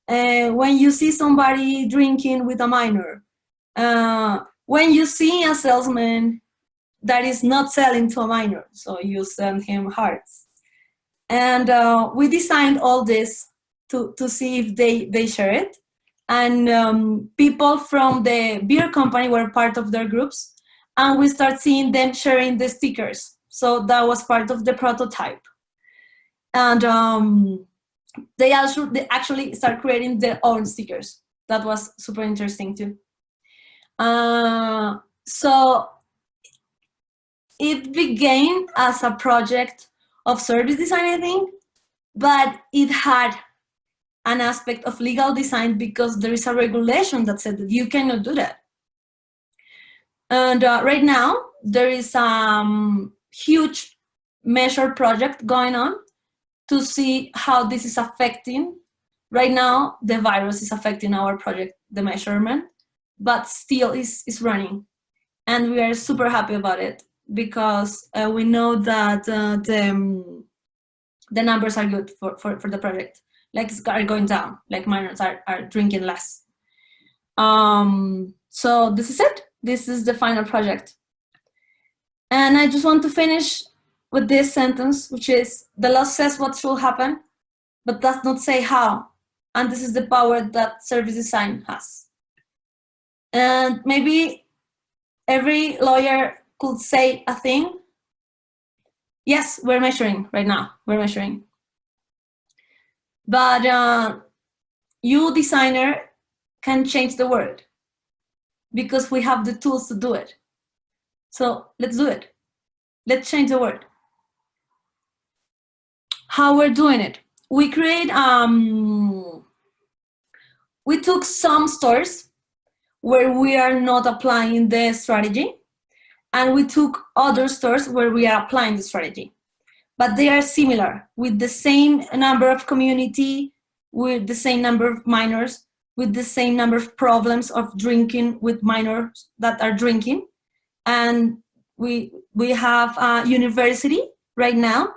when you see somebody drinking with a minor, when you see a salesman that is not selling to a minor, so you send him hearts. And we designed all this to see if they share it. And people from the beer company were part of their groups, and we start seeing them sharing the stickers. So that was part of the prototype. And they actually start creating their own stickers. That was super interesting too. So it began as a project of service design, I think, but it had an aspect of legal design because there is a regulation that said that you cannot do that. And right now, there is a huge measure project going on to see how this is affecting. Right now, the virus is affecting our project, the measurement, but still is running. And we are super happy about it because we know that the numbers are good for the project. Like it's going down, like minors are drinking less. So this is it. This is the final project. And I just want to finish with this sentence, which is, the law says what should happen, but does not say how. And this is the power that service design has. And maybe every lawyer could say a thing. Yes, we're measuring right now. We're measuring. But you, designer, can change the world because we have the tools to do it. So let's do it. Let's change the world. How we're doing it? We create, we took some stores where we are not applying the strategy, and we took other stores where we are applying the strategy. But they are similar, with the same number of community, with the same number of minors, with the same number of problems of drinking with minors that are drinking. And we have a university right now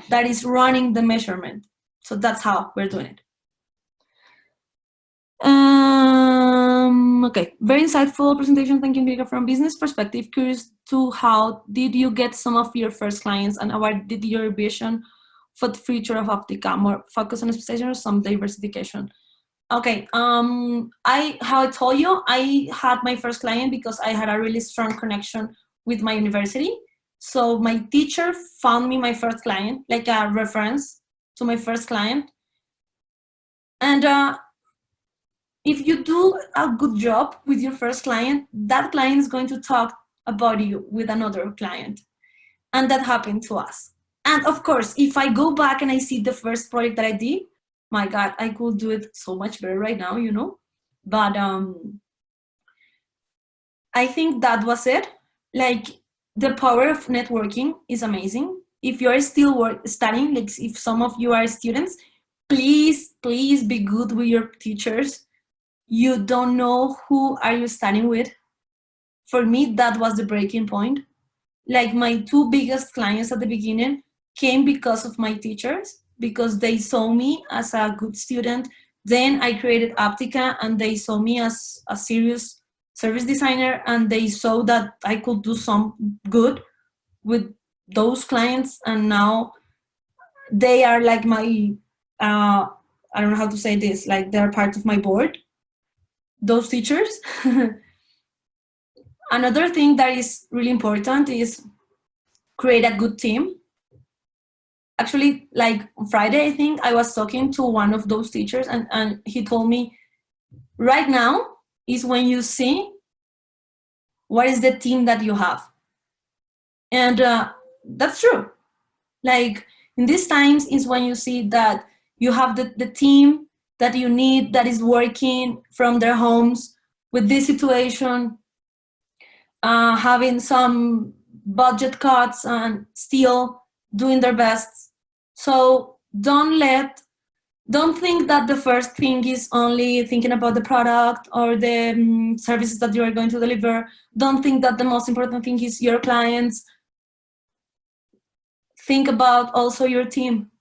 that is running the measurement. So that's how we're doing it. Okay, very insightful presentation. Thank you, Angélica. From business perspective, curious to how did you get some of your first clients, and what did your vision for the future of Háptica? More focus on specialization or some diversification? Okay, how I told you, I had my first client because I had a really strong connection with my university. So my teacher found me my first client, like a reference to my first client. And if you do a good job with your first client, that client is going to talk about you with another client. And that happened to us. And of course, if I go back and I see the first project that I did, my God, I could do it so much better right now, you know? But I think that was it. Like, the power of networking is amazing. If you're still studying, like if some of you are students, please be good with your teachers. You don't know who are you studying with. For me, that was the breaking point. Like, my two biggest clients at the beginning came because of my teachers, because they saw me as a good student. Then I created Háptica, and they saw me as a serious service designer, and they saw that I could do some good with those clients. And now they are like my, I don't know how to say this, like they're part of my board, those teachers. Another thing that is really important is create a good team. actually, like on Friday, I think, I was talking to one of those teachers, and he told me, right now is when you see what is the team that you have. And that's true. Like, in these times is when you see that you have the team that you need, that is working from their homes with this situation, having some budget cuts and still doing their best. So don't think that the first thing is only thinking about the product or the services that you are going to deliver. Don't think that the most important thing is your clients. Think about also your team.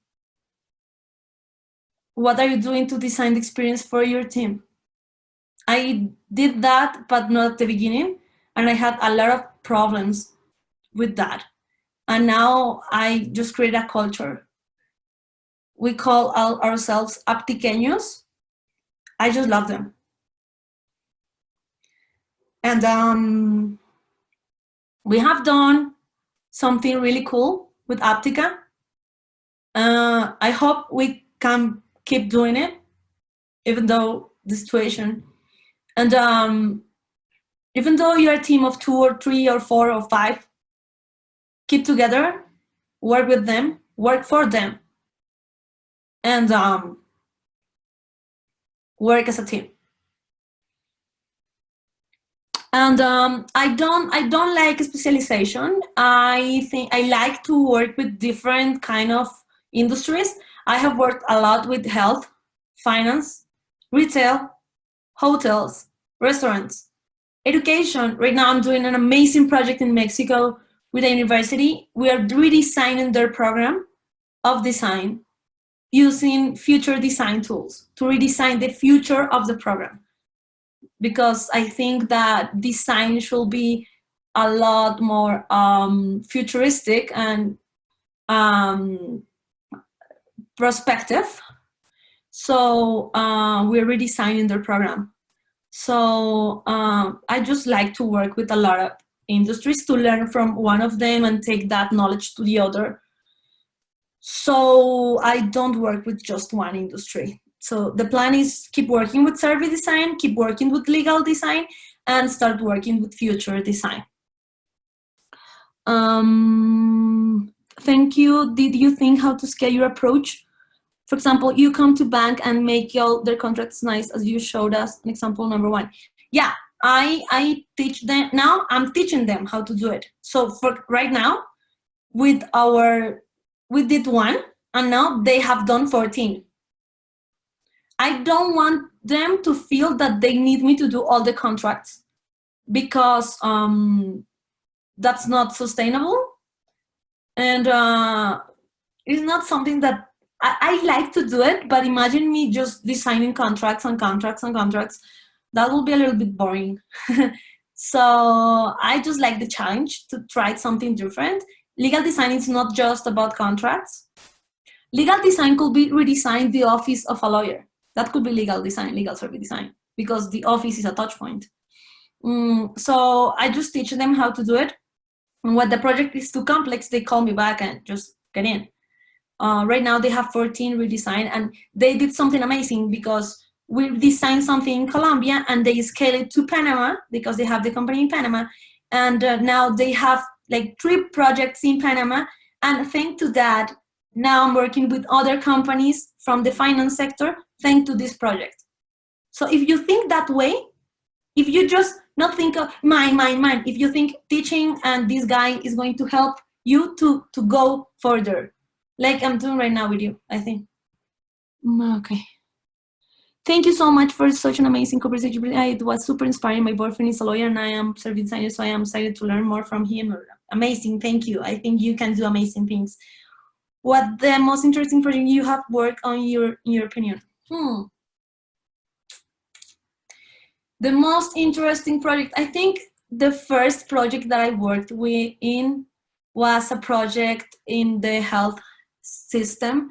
What are you doing to design the experience for your team? I did that, but not at the beginning, and I had a lot of problems with that. And now I just create a culture. We call ourselves Háptiqueños. I just love them. And we have done something really cool with Háptica. I hope we can keep doing it, even though the situation. And even though you're a team of 2 or 3 or 4 or 5, keep together, work with them, work for them, and work as a team. And I don't like specialization. I think I like to work with different kind of industries. I have worked a lot with health, finance, retail, hotels, restaurants, education. Right now I'm doing an amazing project in Mexico with a university. We are redesigning their program of design using future design tools to redesign the future of the program. Because I think that design should be a lot more futuristic and prospective. So we're redesigning their program. So I just like to work with a lot of industries to learn from one of them and take that knowledge to the other. So I don't work with just one industry. So the plan is keep working with service design, keep working with legal design, and start working with future design. Thank you. Did you think how to scale your approach? For example, you come to bank and make all their contracts nice, as you showed us in example number 1. Yeah, I teach them. Now I'm teaching them how to do it. So for right now, we did 1, and now they have done 14. I don't want them to feel that they need me to do all the contracts, because that's not sustainable, and it's not something that I like to do it. But imagine me just designing contracts and contracts and contracts. That will be a little bit boring. So I just like the challenge to try something different. Legal design is not just about contracts. Legal design could be redesign the office of a lawyer. That could be legal design, legal service design, because the office is a touch point. So I just teach them how to do it. And when the project is too complex, they call me back and just get in. Right now they have 14 redesigned, and they did something amazing, because we designed something in Colombia and they scale it to Panama, because they have the company in Panama. And now they have like 3 projects in Panama. And thanks to that, now I'm working with other companies from the finance sector, thanks to this project. So if you think that way, if you just not think of mine, if you think teaching and this guy is going to help you to go further, like I'm doing right now with you, I think. Okay. Thank you so much for such an amazing conversation. It was super inspiring. My boyfriend is a lawyer and I am service designer, so I am excited to learn more from him. Amazing, thank you. I think you can do amazing things. What the most interesting project you have worked on, in your opinion? The most interesting project, I think the first project that I worked in was a project in the health system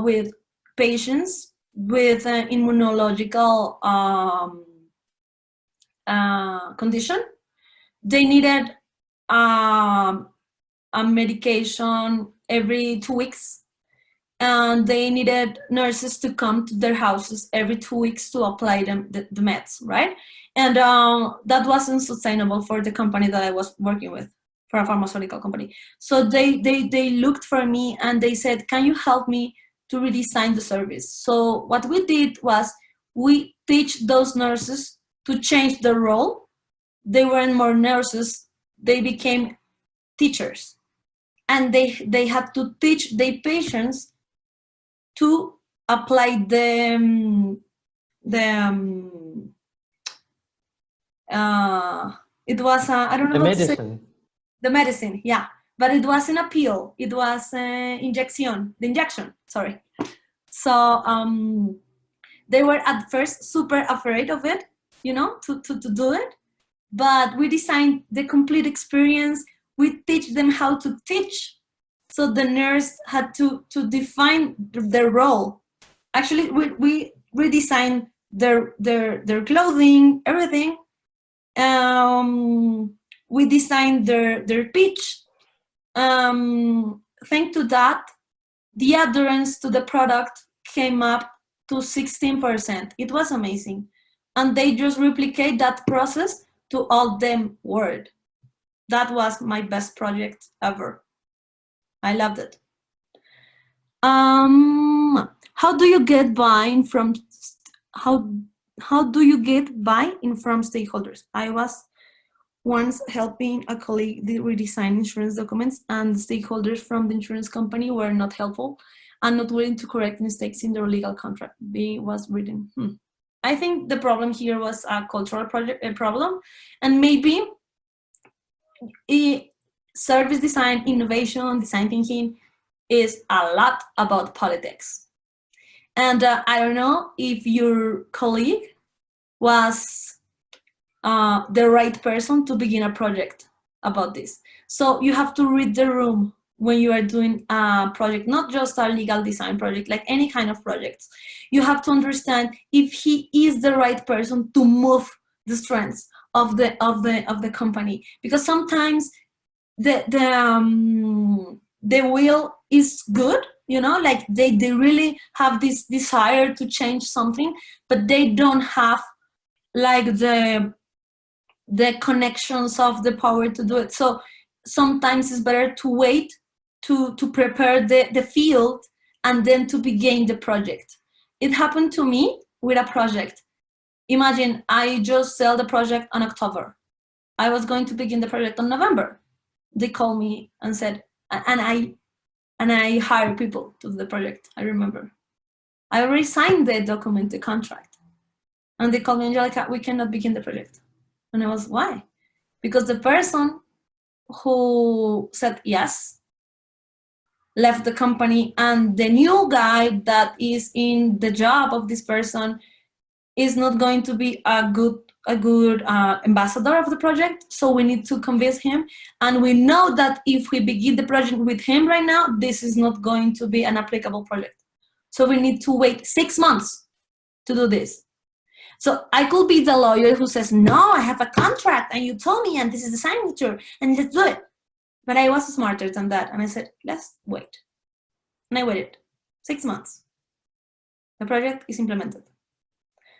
with patients with an immunological condition. They needed a medication every 2 weeks, and they needed nurses to come to their houses every 2 weeks to apply them the meds, right? And that wasn't sustainable for the company that I was working with, for a pharmaceutical company. So they looked for me and they said, can you help me to redesign the service? So what we did was we teach those nurses to change their role. They weren't more nurses, they became teachers. And they had to teach their patients to apply it was I don't know The how to say medicine. the medicine, yeah, but it wasn't a pill, it was the injection, sorry. So they were at first super afraid of it, you know, to do it, but we designed the complete experience. We teach them how to teach, so the nurse had to define their role. Actually, we redesigned their clothing, everything. We designed their pitch. Thanks to that, the adherence to the product came up to 16%. It was amazing. And they just replicate that process to all them world. That was my best project ever. I loved it. How do you get buy-in from how do you get buy-in from stakeholders? I was once helping a colleague redesign insurance documents, and the stakeholders from the insurance company were not helpful and not willing to correct mistakes in their legal contract. Was written. I think the problem here was a cultural problem, and maybe service design, innovation, design thinking is a lot about politics. And I don't know if your colleague was the right person to begin a project about this. So you have to read the room when you are doing a project, not just a legal design project, like any kind of projects. You have to understand if he is the right person to move the strengths of the company, because sometimes the will is good, you know, like they really have this desire to change something, but they don't have like the connections of the power to do it. So sometimes it's better to wait to prepare the field and then to begin the project. It happened to me with a project. Imagine I just sell the project on October. I was going to begin the project on November. They called me and said, and I hired people to the project. I remember I already signed the document, the contract, and they called me, Angélica, we cannot begin the project. And I was, why? Because the person who said yes left the company, and the new guy that is in the job of this person is not going to be a good ambassador of the project. So we need to convince him, and we know that if we begin the project with him right now, this is not going to be an applicable project. So we need to wait 6 months to do this. So I could be the lawyer who says, no, I have a contract and you told me and this is the signature and let's do it. But I was smarter than that, and I said, let's wait. And I waited 6 months. The project is implemented.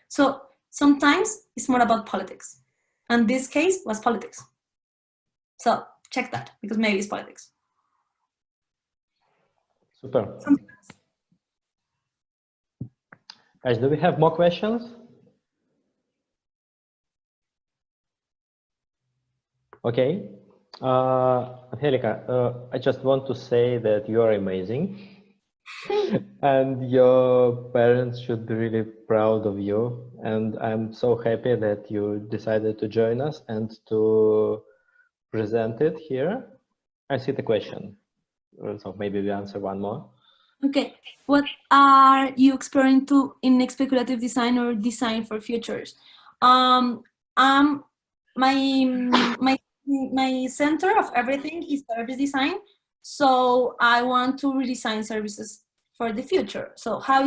So sometimes it's more about politics. And this case was politics. So check that, because maybe it's politics. Super. Guys, do we have more questions? Okay. Angélica, I just want to say that you are amazing. And your parents should be really proud of you. And I'm so happy that you decided to join us and to present it here. I see the question. So maybe we answer one more. Okay. What are you exploring in speculative design or design for futures? My center of everything is service design. So I want to redesign services for the future. So how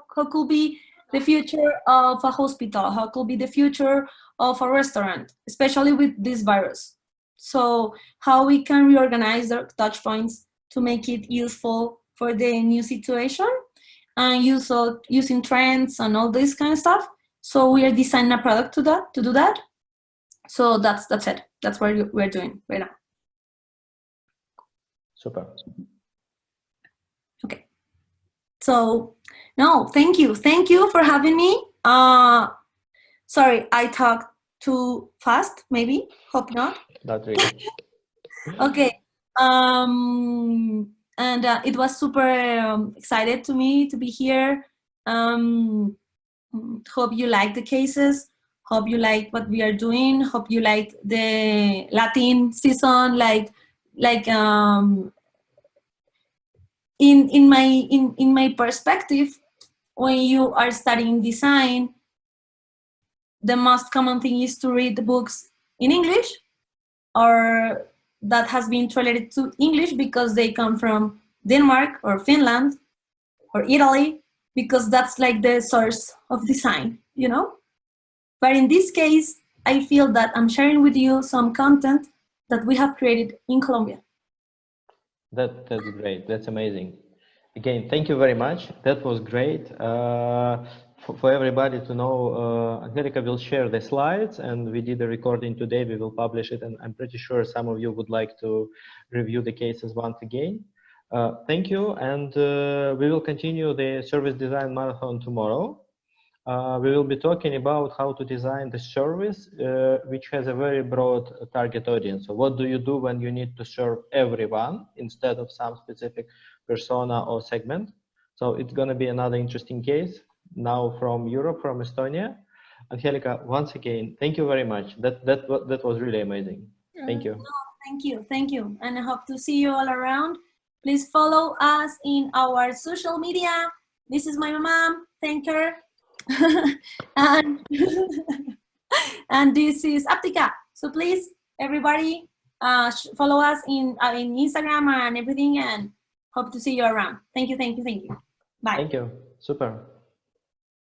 could be the future of a hospital? How could be the future of a restaurant, especially with this virus? So how we can reorganize the touch points to make it useful for the new situation, and using trends and all this kind of stuff. So we are designing a product to do that. So that's it. That's what we're doing right now. Super. Okay. So no, thank you for having me. Sorry, I talked too fast. Maybe. Hope not. Not really. Okay. And it was super excited to me to be here. Hope you like the cases. Hope you like what we are doing. Hope you like the Latin season. In my perspective, when you are studying design, the most common thing is to read the books in English, or that has been translated to English because they come from Denmark or Finland or Italy, because that's like the source of design, you know? But in this case, I feel that I'm sharing with you some content that we have created in Colombia. That's great. That's amazing. Again, thank you very much. That was great. For everybody to know, Angélica will share the slides, and we did a recording today. We will publish it, and I'm pretty sure some of you would like to review the cases once again. Thank you, and we will continue the service design marathon tomorrow. We will be talking about how to design the service, which has a very broad target audience. So what do you do when you need to serve everyone instead of some specific persona or segment? So it's going to be another interesting case now from Europe, from Estonia. Angélica, once again, thank you very much. That was really amazing. Thank you. No, thank you. And I hope to see you all around. Please follow us in our social media. This is my mom. Thank her. and this is Háptica. So please, everybody, follow us in Instagram and everything, and hope to see you around. Thank you. Bye. Thank you. Super.